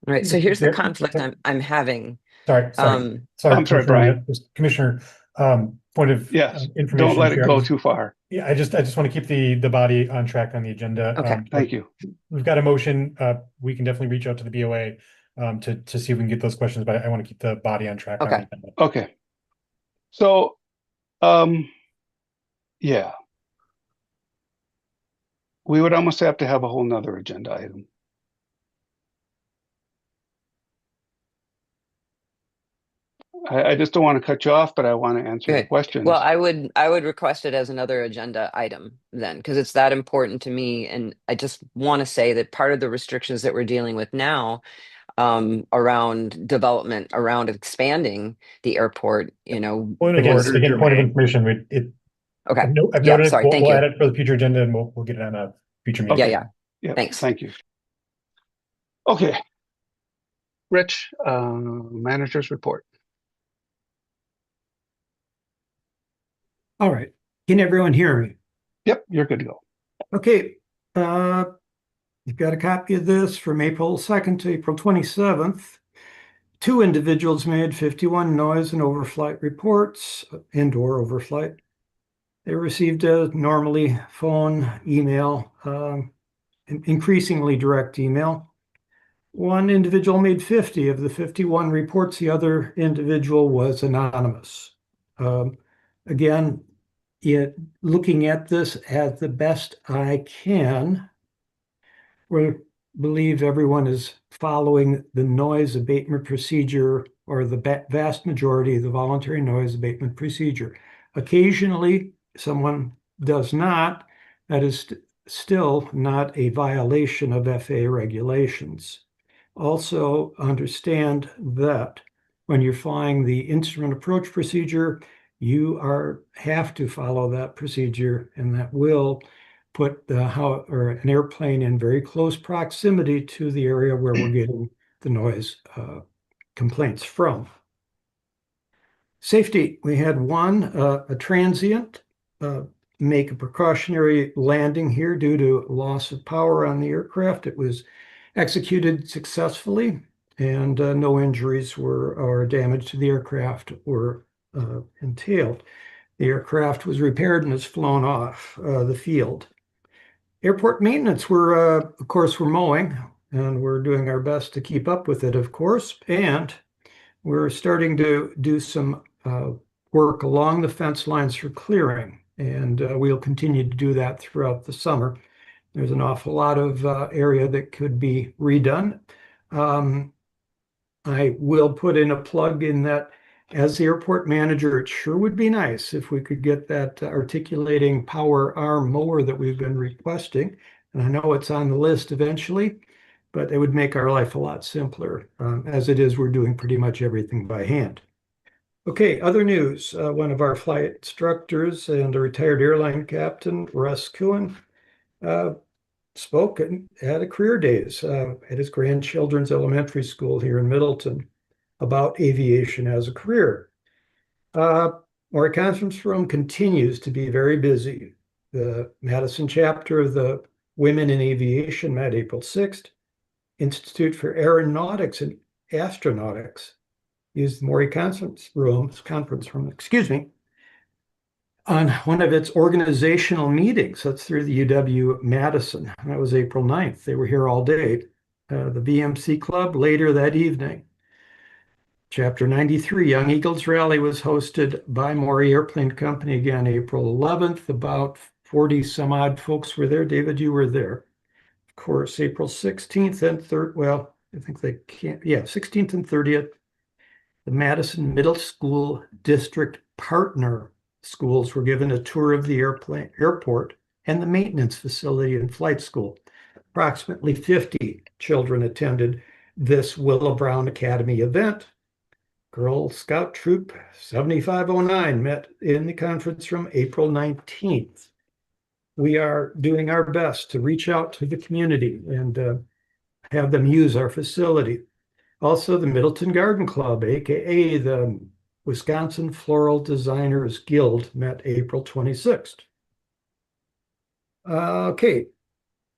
Right. So here's the conflict I'm having. Sorry, I'm sorry, Brian. Commissioner, point of information. Don't let it go too far. Yeah, I just want to keep the body on track on the agenda. Okay. Thank you. We've got a motion. We can definitely reach out to the BOA to see if we can get those questions, but I want to keep the body on track. Okay. Okay. So, yeah. We would almost have to have a whole nother agenda item. I just don't want to cut you off, but I want to answer your questions. Well, I would request it as another agenda item then, because it's that important to me. And I just want to say that part of the restrictions that we're dealing with now around development, around expanding the airport, Point of information. Okay. I've noted it. We'll add it for the future agenda, and we'll get it on a future meeting. Okay. Yeah. Thanks. Thank you. Okay. Rich, manager's report. All right. Can everyone hear me? Yep, you're good to go. Okay. You've got a copy of this from April 2nd to April 27th. 2 individuals made 51 noise and overflight reports, indoor overflight. They received a normally phone, email, increasingly direct email. 1 individual made 50 of the 51 reports. The other individual was anonymous. Again, looking at this as the best I can, we believe everyone is following the noise abatement procedure, or the vast majority of the voluntary noise abatement procedure. Occasionally, someone does not. That is still not a violation of FAA regulations. Also, understand that when you're flying the instrument approach procedure, you have to follow that procedure, and that will put an airplane in very close proximity to the area where we're getting the noise complaints from. Safety, we had a transient make a precautionary landing here due to loss of power on the aircraft. It was executed successfully, and no injuries or damage to the aircraft were entailed. The aircraft was repaired and has flown off the field. Airport maintenance, of course, we're mowing, and we're doing our best to keep up with it, of course. And we're starting to do some work along the fence lines for clearing, and we'll continue to do that throughout the summer. There's an awful lot of area that could be redone. I will put in a plug in that as the airport manager, it sure would be nice if we could get that articulating power arm mower that we've been requesting. And I know it's on the list eventually, but it would make our life a lot simpler. As it is, we're doing pretty much everything by hand. Okay, other news. One of our flight instructors and a retired airline captain, Russ Kuhn, spoke at a career days at his grandchildren's elementary school here in Middleton about aviation as a career. Our conference room continues to be very busy. The Madison chapter of the Women in Aviation met April 6th. Institute for Aeronautics and Astronautics used the Maury conference room, on one of its organizational meetings. That's through the UW-Madison. That was April 9th. They were here all day. The VMC Club later that evening. Chapter 93, Young Eagles Rally was hosted by Maury Airplane Company again, April 11th. About 40 some odd folks were there. David, you were there. Of course, April 16th and 3rd, well, I think they can't, 16th and 30th, the Madison Middle School District Partner Schools were given a tour of the airport and the maintenance facility and flight school. Approximately 50 children attended this Willow Brown Academy event. Girl Scout Troop 7509 met in the conference room April 19th. We are doing our best to reach out to the community and have them use our facility. Also, the Middleton Garden Club, aka the Wisconsin Floral Designers Guild, met April 26th. Okay,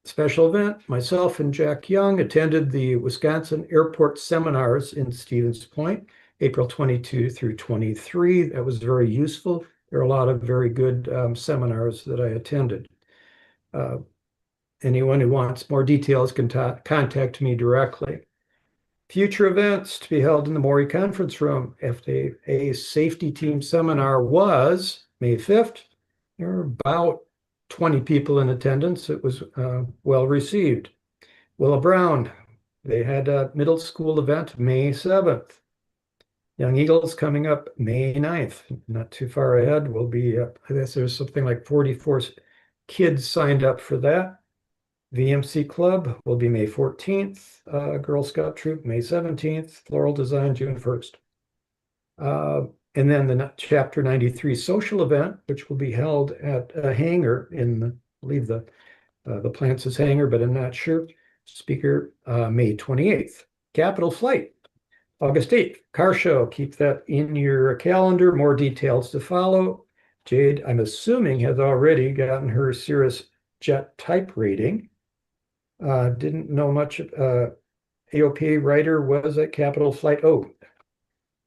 special event. Myself and Jack Young attended the Wisconsin Airport Seminars in Stevens Point, April 22 through 23. That was very useful. There are a lot of very good seminars that I attended. Anyone who wants more details can contact me directly. Future events to be held in the Maury Conference Room. FAA Safety Team Seminar was May 5th. There were about 20 people in attendance. It was well received. Willow Brown, they had a middle school event May 7th. Young Eagles coming up May 9th. Not too far ahead. We'll be, I guess there's something like 44 kids signed up for that. VMC Club will be May 14th. Girl Scout Troop May 17th. Floral Design June 1st. And then the Chapter 93 social event, which will be held at a hangar in, I believe the plant says hangar, but I'm not sure. Speaker May 28th. Capital Flight August 8th. Car show. Keep that in your calendar. More details to follow. Jade, I'm assuming, has already gotten her Cirrus Jet type rating. Didn't know much. AOPA writer was at Capital Flight. Oh,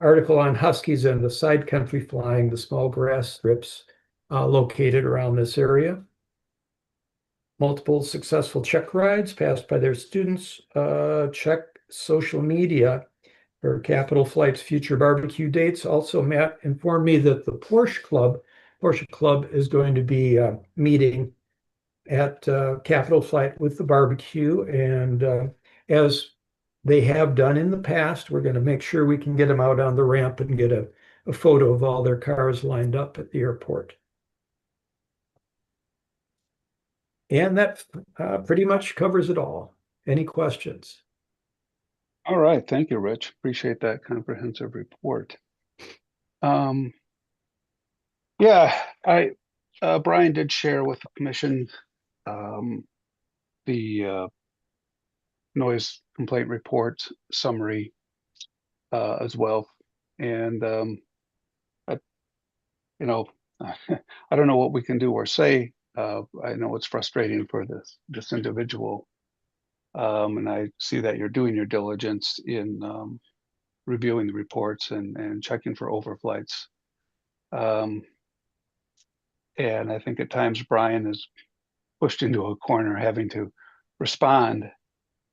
article on Huskies and the side country flying, the small grass strips located around this area. Multiple successful check rides passed by their students. Check social media for Capital Flight's future barbecue dates. Also, Matt informed me that the Porsche Club Porsche Club is going to be meeting at Capital Flight with the barbecue. And as they have done in the past, we're going to make sure we can get them out on the ramp and get a photo of all their cars lined up at the airport. And that pretty much covers it all. Any questions? All right, thank you, Rich. Appreciate that comprehensive report. Yeah, Brian did share with the commission the noise complaint report summary as well. And I don't know what we can do or say. I know it's frustrating for this individual. And I see that you're doing your diligence in reviewing the reports and checking for overflights. And I think at times Brian is pushed into a corner having to respond.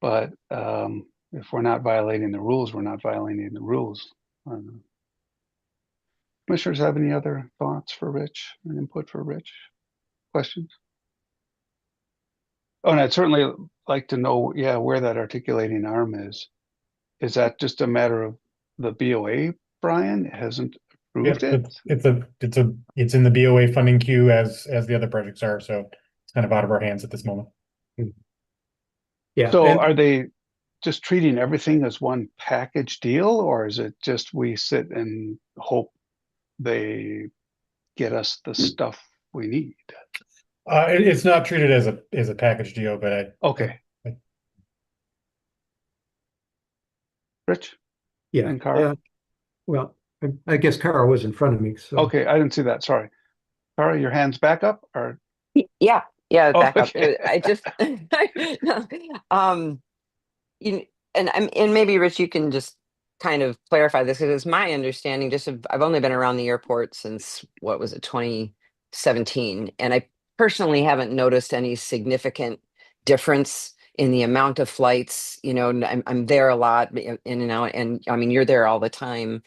But if we're not violating the rules, we're not violating the rules. Commissioners have any other thoughts for Rich and input for Rich? Questions? Oh, and I'd certainly like to know, yeah, where that articulating arm is. Is that just a matter of the BOA, Brian? It hasn't approved it? It's in the BOA funding queue as the other projects are, so it's kind of out of our hands at this moment. Yeah. So are they just treating everything as one package deal, or is it just we sit and hope they get us the stuff we need? It's not treated as a package deal, but Okay. Rich? Yeah. And Cara? Well, I guess Cara was in front of me. So. Okay, I didn't see that. Sorry. Cara, your hand's back up, or? Yeah, back up. Okay. I just, and maybe Rich, you can just kind of clarify this, because it's my understanding. I've only been around the airport since, what was it, 2017, and I personally haven't noticed any significant difference in the amount of flights. I'm there a lot, in and out, and I mean, you're there all the time.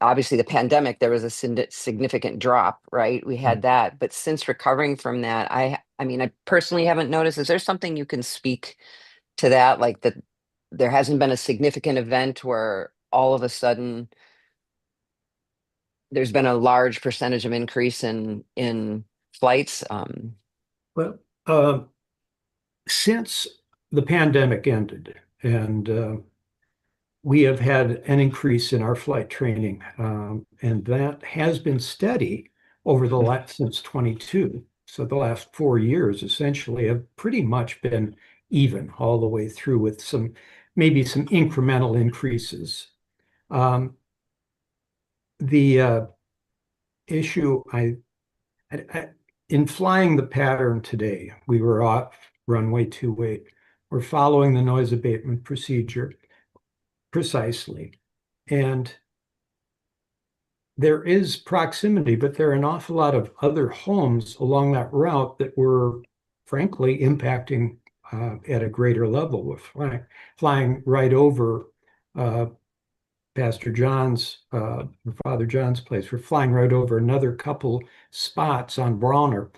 Obviously the pandemic, there was a significant drop, right? We had that, but since recovering from that, I mean, I personally haven't noticed. Is there something you can speak to that? Like that there hasn't been a significant event where all of a sudden there's been a large percentage of increase in flights? Well, since the pandemic ended, and we have had an increase in our flight training, and that has been steady over the last since 22. So the last 4 years essentially have pretty much been even all the way through, with maybe some incremental increases. The issue in flying the pattern today, we were off runway 28. We're following the noise abatement procedure precisely. And there is proximity, but there are an awful lot of other homes along that route that were frankly impacting at a greater level. We're flying right over Pastor John's, Father John's place. We're flying right over another couple spots on Browner,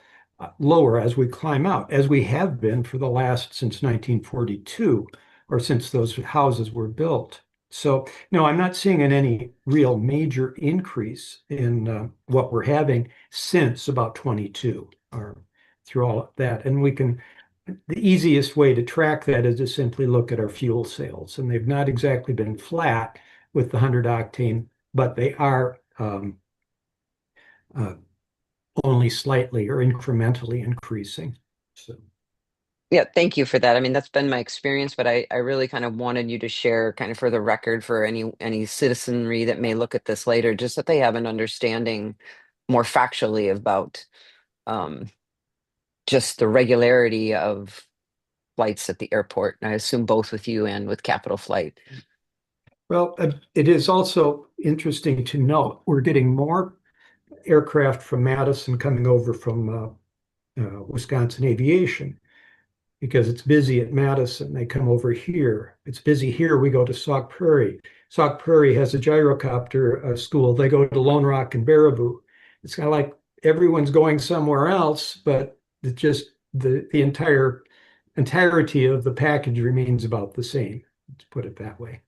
lower as we climb out, as we have been for the last, since 1942, or since those houses were built. So, no, I'm not seeing any real major increase in what we're having since about 22, or through all of that. And the easiest way to track that is to simply look at our fuel sales. And they've not exactly been flat with the 100 octane, but they are only slightly or incrementally increasing. So. Yeah, thank you for that. I mean, that's been my experience, but I really kind of wanted you to share, kind of for the record, for any citizenry that may look at this later, just that they have an understanding more factually about just the regularity of flights at the airport. And I assume both with you and with Capital Flight. Well, it is also interesting to note we're getting more aircraft from Madison coming over from Wisconsin Aviation, because it's busy at Madison. They come over here. It's busy here. We go to Sauk Prairie. Sauk Prairie has a gyrocopter school. They go to Lone Rock and Baraboo. it's kind of like everyone's going somewhere else, but it's just the entirety of the package remains about the same. Let's put it that way.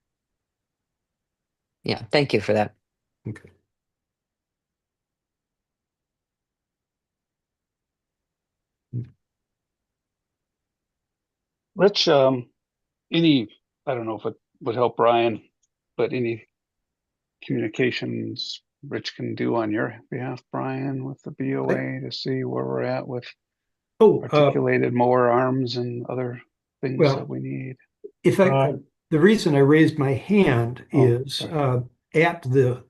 Yeah, thank you for that. Okay. Rich, I don't know if it would help Brian, but any communications Rich can do on your behalf, Brian, with the BOA to see where we're at with articulated mower arms and other things well, that we need. If the reason I raised my hand is at the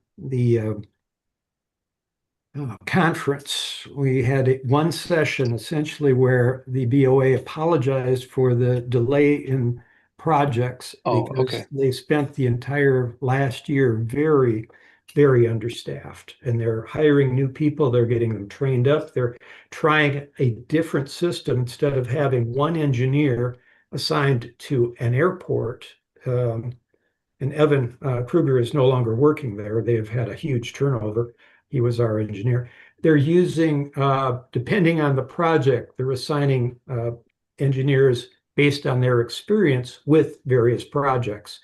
conference, we had one session essentially where the BOA apologized for the delay in projects because they spent the entire last year very, very understaffed, and they're hiring new people. They're getting them trained up. They're trying a different system instead of having one engineer assigned to an airport. And Evan Kruger is no longer working there. They've had a huge turnover. He was our engineer. They're using, depending on the project, they're assigning engineers based on their experience with various projects.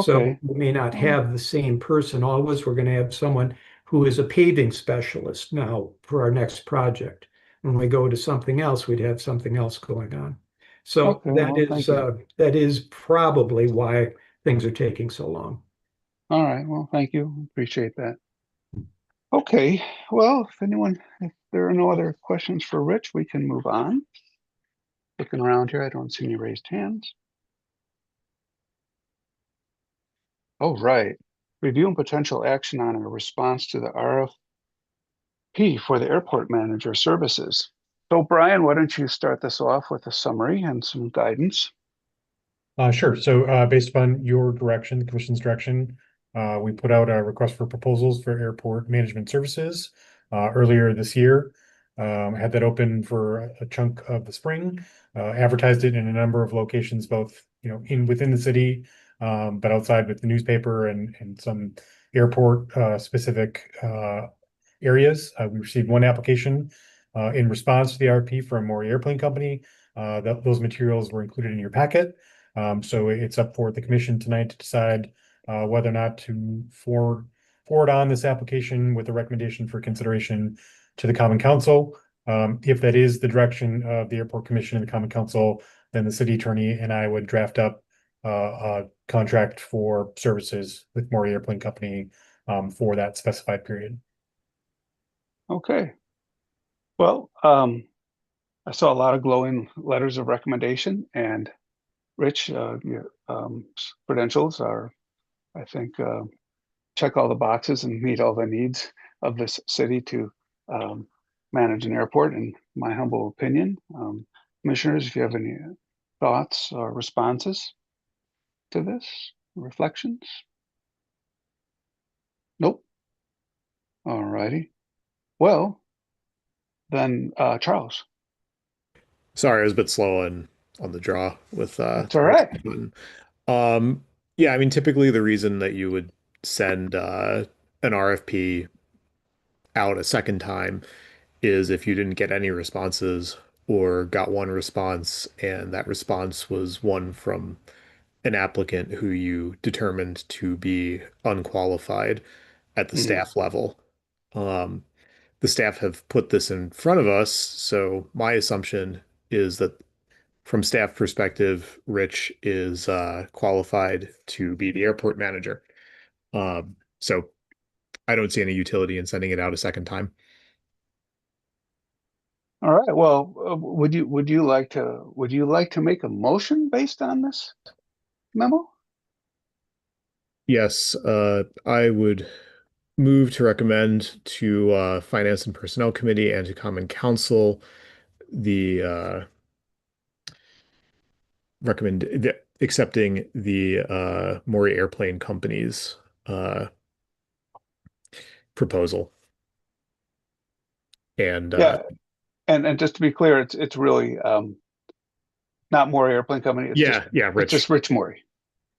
So we may not have the same person always. We're going to have someone who is a paving specialist now for our next project. When we go to something else, we'd have something else going on. So that is probably why things are taking so long. All right. Well, thank you. Appreciate that. Okay. Well, if there are no other questions for Rich, we can move on. Looking around here, I don't see any raised hands. Oh, right. Reviewing potential action on a response to the RFP for the airport manager services. So, Brian, why don't you start this off with a summary and some guidance? Sure. So based upon your direction, the commission's direction, we put out a request for proposals for airport management services earlier this year. Had that open for a chunk of the spring, advertised it in a number of locations, both within the city, but outside with the newspaper and some airport specific areas. We received one application in response to the RFP from Maury Airplane Company. Those materials were included in your packet. So it's up for the commission tonight to decide whether or not to forward on this application with a recommendation for consideration to the Common Council. If that is the direction of the Airport Commission and the Common Council, then the city attorney and I would draft up a contract for services with Maury Airplane Company for that specified period. Okay. Well, I saw a lot of glowing letters of recommendation, and Rich, your credentials are, I think, check all the boxes and meet all the needs of this city to manage an airport, in my humble opinion. Commissioners, if you have any thoughts or responses to this, reflections? Nope. All righty. Well, then, Charles. Sorry, I was a bit slow on the draw with It's all right. Yeah, I mean, typically the reason that you would send an RFP out a second time is if you didn't get any responses or got one response and that response was one from an applicant who you determined to be unqualified at the staff level. The staff have put this in front of us, so my assumption is that from staff perspective, Rich is qualified to be the airport manager. So I don't see any utility in sending it out a second time. All right. Well, would you like to make a motion based on this memo? Yes, I would move to recommend to Finance and Personnel Committee and to Common Council the accepting the Maury Airplane Company's proposal. And yeah, and just to be clear, it's really not Maury Airplane Company. It's Rich. It's just Rich Maury.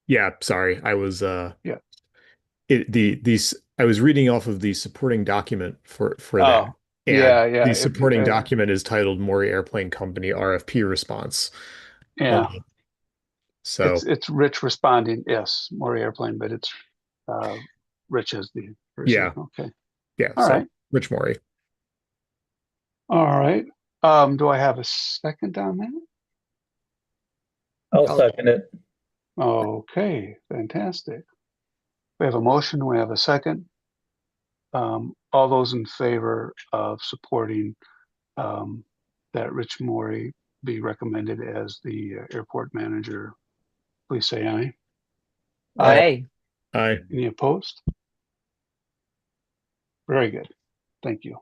Yeah, sorry, I was yeah. These I was reading off of the supporting document for that. Oh, And yeah, yeah. the supporting document is titled Maury Airplane Company RFP response. Yeah, So it's Rich responding. Yes, more airplane, but it's Rich as the person. yeah, Okay. yeah. All So right. Rich Maury. All right. Do I have a second on that? I'll second it. Okay, fantastic. We have a motion, we have a second. All those in favor of supporting that Rich Maury be recommended as the airport manager, please say aye. Aye. Aye. Any opposed? Very good. Thank you.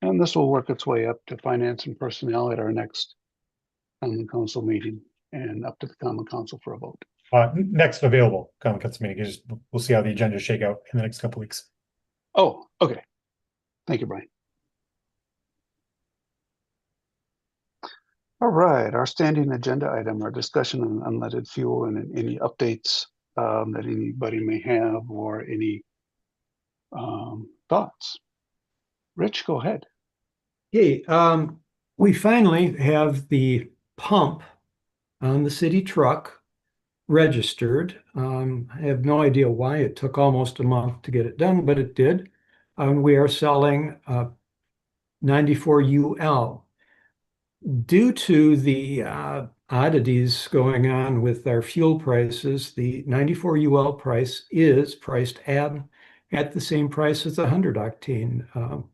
And this will work its way up to finance and personnel at our next common council meeting and up to the common council for a vote. Next available common council meeting, just we'll see how the agenda shake out in the next couple weeks. Oh, okay. Thank you, Brian. All right, our standing agenda item, our discussion on unleaded fuel and any updates that anybody may have or any thoughts. Rich, go ahead. Hey, we finally have the pump on the city truck registered. I have no idea why it took almost a month to get it done, but it did. We are selling 94 UL. Due to the oddities going on with our fuel prices, the 94 UL price is priced at the same price as the 100 octane,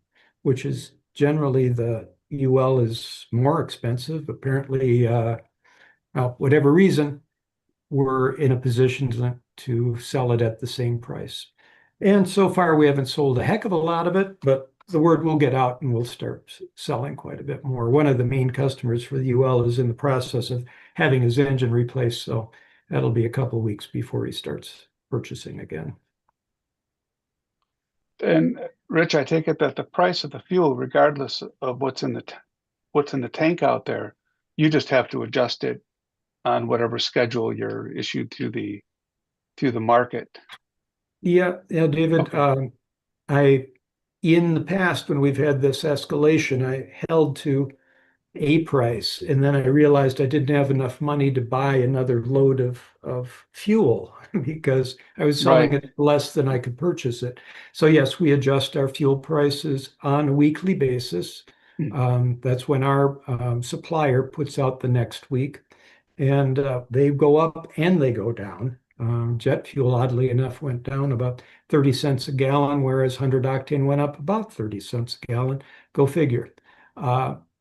which is generally the UL is more expensive. Apparently, whatever reason, we're in a position to sell it at the same price. And so far, we haven't sold a heck of a lot of it, but the word will get out and we'll start selling quite a bit more. One of the main customers for the UL is in the process of having his engine replaced, so that'll be a couple of weeks before he starts purchasing again. And Rich, I take it that the price of the fuel, regardless of what's in the tank out there, you just have to adjust it on whatever schedule you're issued to the market. Yeah, David. Okay. In the past, when we've had this escalation, I held to a price, and then I realized I didn't have enough money to buy another load of fuel because I was selling Right. it less than I could purchase it. So yes, we adjust our fuel prices on a weekly basis. That's when our supplier puts out the next week, and they go up and they go down. Jet fuel, oddly enough, went down about 30 cents a gallon, whereas 100 octane went up about 30 cents a gallon. Go figure.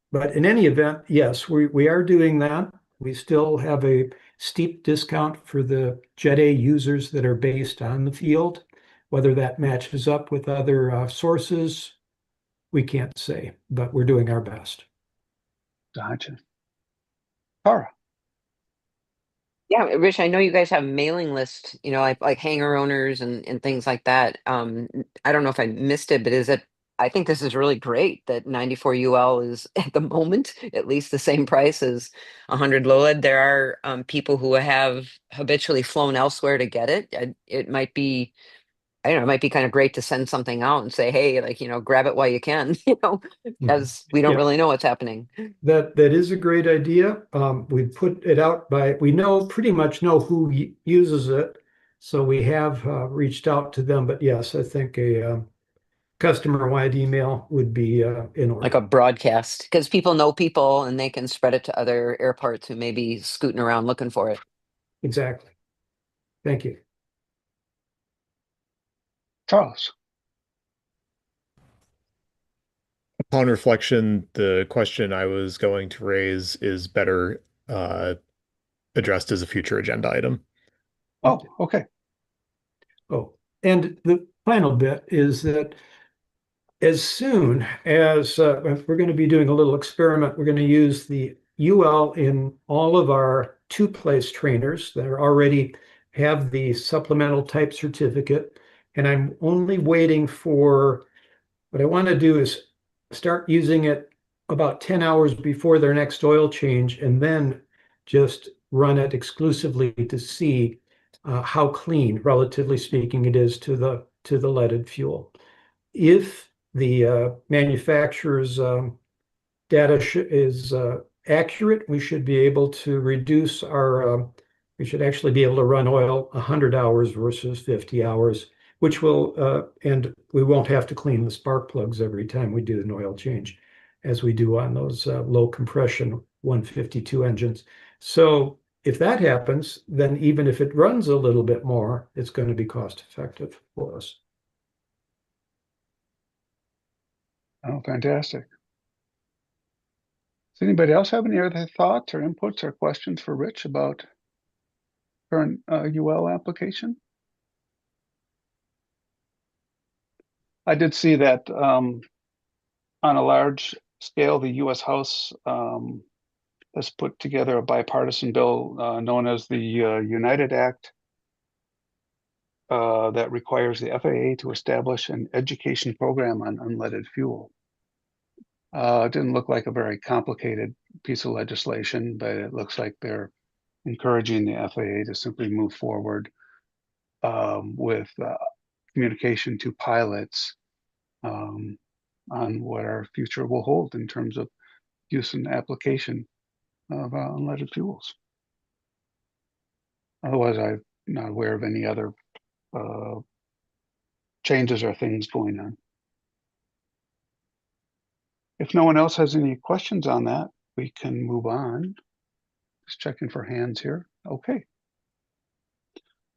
But in any event, yes, we are doing that. We still have a steep discount for the Jet A users that are based on the field. Whether that matches up with other sources, we can't say, but we're doing our best. Gotcha. Tara. Yeah, Rich, I know you guys have mailing list, like hangar owners and things like that. I don't know if I missed it, but I think this is really great that 94 UL is at the moment at least the same price as 100 low lead. There are people who have habitually flown elsewhere to get it. It might be, I don't know, it might be kind of great to send something out and say, hey, grab it while you can, because we don't Yeah. really know what's happening. That is a great idea. We put it out we pretty much know who uses it, so we have reached out to them. But yes, I think a customer-wide email would be in order. Like a broadcast, because people know people and they can spread it to other airports who may be scooting around looking for it. Exactly. Thank you. Charles. Upon reflection, the question I was going to raise is better addressed as a future agenda item. Oh, okay. Oh, and the final bit is that as soon as we're going to be doing a little experiment, we're going to use the UL in all of our two-place trainers that are already have the supplemental type certificate. And I'm only waiting for, what I want to do is start using it about 10 hours before their next oil change, and then just run it exclusively to see how clean, relatively speaking, it is to the leaded fuel. If the manufacturer's data is accurate, we should be able to reduce our, we should actually be able to run oil 100 hours versus 50 hours, which will, and we won't have to clean the spark plugs every time we do an oil change, as we do on those low compression 152 engines. So if that happens, then even if it runs a little bit more, it's going to be cost effective for us. Oh, fantastic. Does anybody else have any other thoughts or inputs or questions for Rich about current UL application? I did see that on a large scale, the U.S. House has put together a bipartisan bill known as the United Act that requires the FAA to establish an education program on unleaded fuel. It didn't look like a very complicated piece of legislation, but it looks like they're encouraging the FAA to simply move forward with communication to pilots on what our future will hold in terms of use and application of unleaded fuels. Otherwise, I'm not aware of any other changes or things going on. If no one else has any questions on that, we can move on. Just checking for hands here. Okay.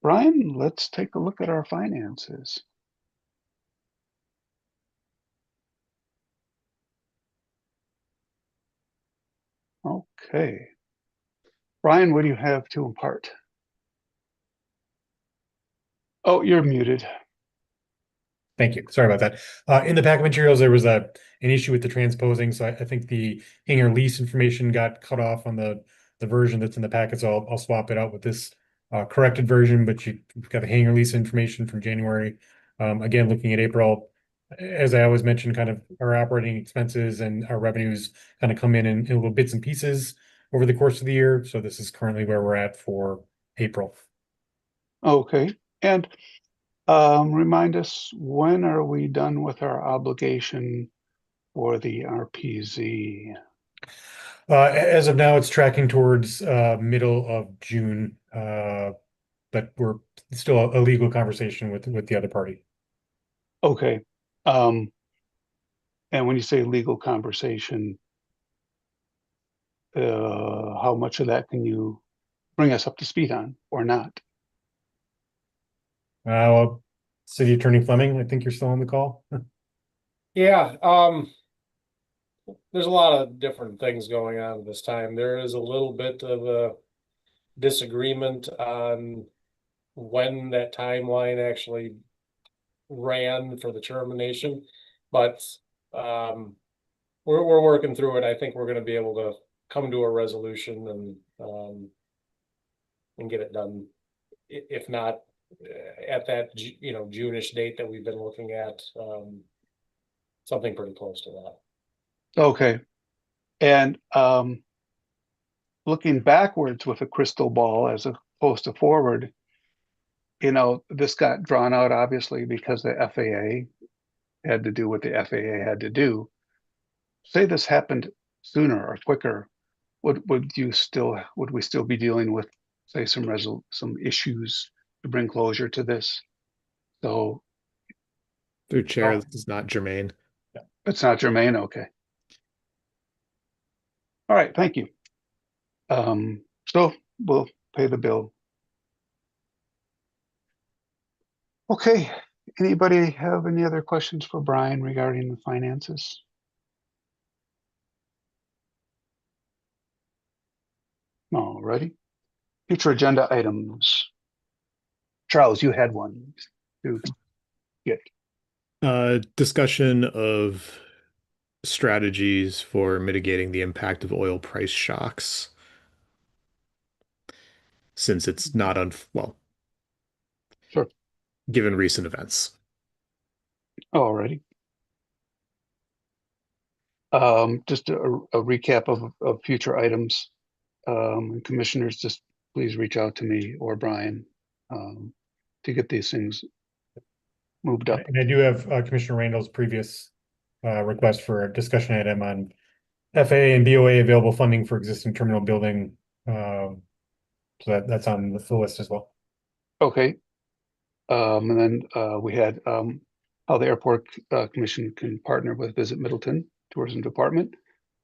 Brian, let's take a look at our finances. Okay. Brian, what do you have to impart? Oh, you're muted. Thank you. Sorry about that. In the packet materials, there was an issue with the transposing, so I think the hangar lease information got cut off on the version that's in the packet, so I'll swap it out with this corrected version, but you've got the hangar lease information from January. Again, looking at April, as I always mention, kind of our operating expenses and our revenues kind of come in little bits and pieces over the course of the year. So this is currently where we're at for April. Okay. And remind us, when are we done with our obligation for the RPZ? As of now, it's tracking towards middle of June, but we're still a legal conversation with the other party. Okay. And when you say legal conversation, how much of that can you bring us up to speed on or not? Well, City Attorney Fleming, I think you're still on the call. Yeah, there's a lot of different things going on this time. There is a little bit of a disagreement on when that timeline actually ran for the termination, but we're working through it. I think we're going to be able to come to a resolution and get it done. If not at that June-ish date that we've been looking at, something pretty close to that. Okay. And looking backwards with a crystal ball as opposed to forward, this got drawn out obviously because the FAA had to do what the FAA had to do. Say this happened sooner or quicker, would we still be dealing with, say, some issues to bring closure to this? So Through chair, this is not germane. it's not germane. Okay. All right. Thank you. So we'll pay the bill. Okay. Anybody have any other questions for Brian regarding the finances? All righty. Future agenda items. Charles, you had one to get. Discussion of strategies for mitigating the impact of oil price shocks. Since it's not well, Sure. Given recent events. All righty. Just a recap of future items. and commissioners, just please reach out to me or Brian to get these things moved up. And I do have Commissioner Randall's previous request for a discussion item on FAA and BOA available funding for existing terminal building. So that's on the list as well. Okay. And then we had how the airport commission can partner with Visit Middleton Tourism Department.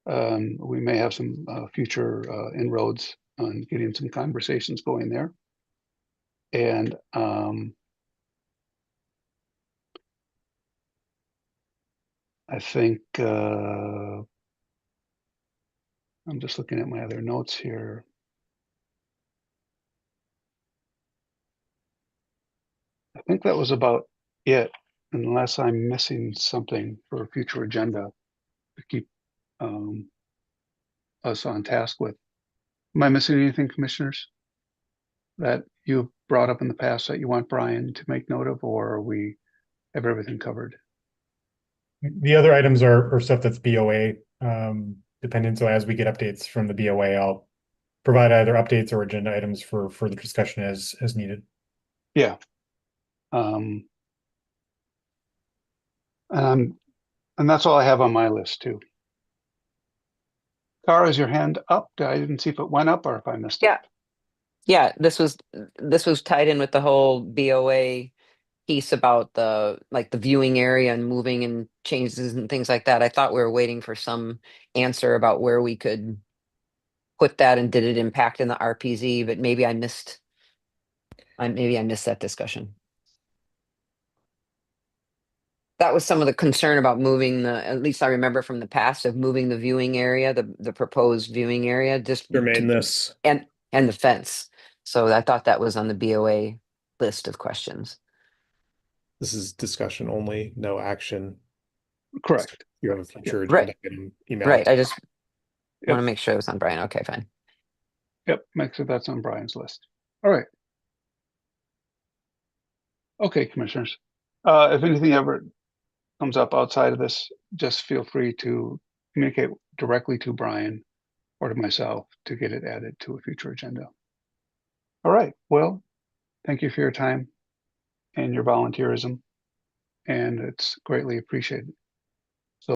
We may have some future inroads on getting some conversations going there. And I think I'm just looking at my other notes here. I think that was about it, unless I'm missing something for a future agenda to keep us on task with. Am I missing anything, commissioners, that you've brought up in the past that you want Brian to make note of, or we have everything covered? The other items are stuff that's BOA dependent. So as we get updates from the BOA, I'll provide either updates or agenda items for further discussion as needed. Yeah. And that's all I have on my list too. Cara, is your hand up? I didn't see if it went up or if I missed it. Yeah. Yeah, this was tied in with the whole BOA piece about the viewing area and moving and changes and things like that. I thought we were waiting for some answer about where we could put that and did it impact in the RPZ, but maybe I missed that discussion. That was some of the concern about moving at least I remember from the past of moving the viewing area, the proposed viewing area, just Remain this. and the fence. So I thought that was on the BOA list of questions. This is discussion only, no action. Correct. You have a future Right. agenda item email. Right. I just Yep. want to make sure it was on Brian. Okay, fine. Yep, make sure that's on Brian's list. All right. Okay, commissioners. If anything ever comes up outside of this, just feel free to communicate directly to Brian or to myself to get it added to a future agenda. All right. Well, thank you for your time and your volunteerism, and it's greatly appreciated.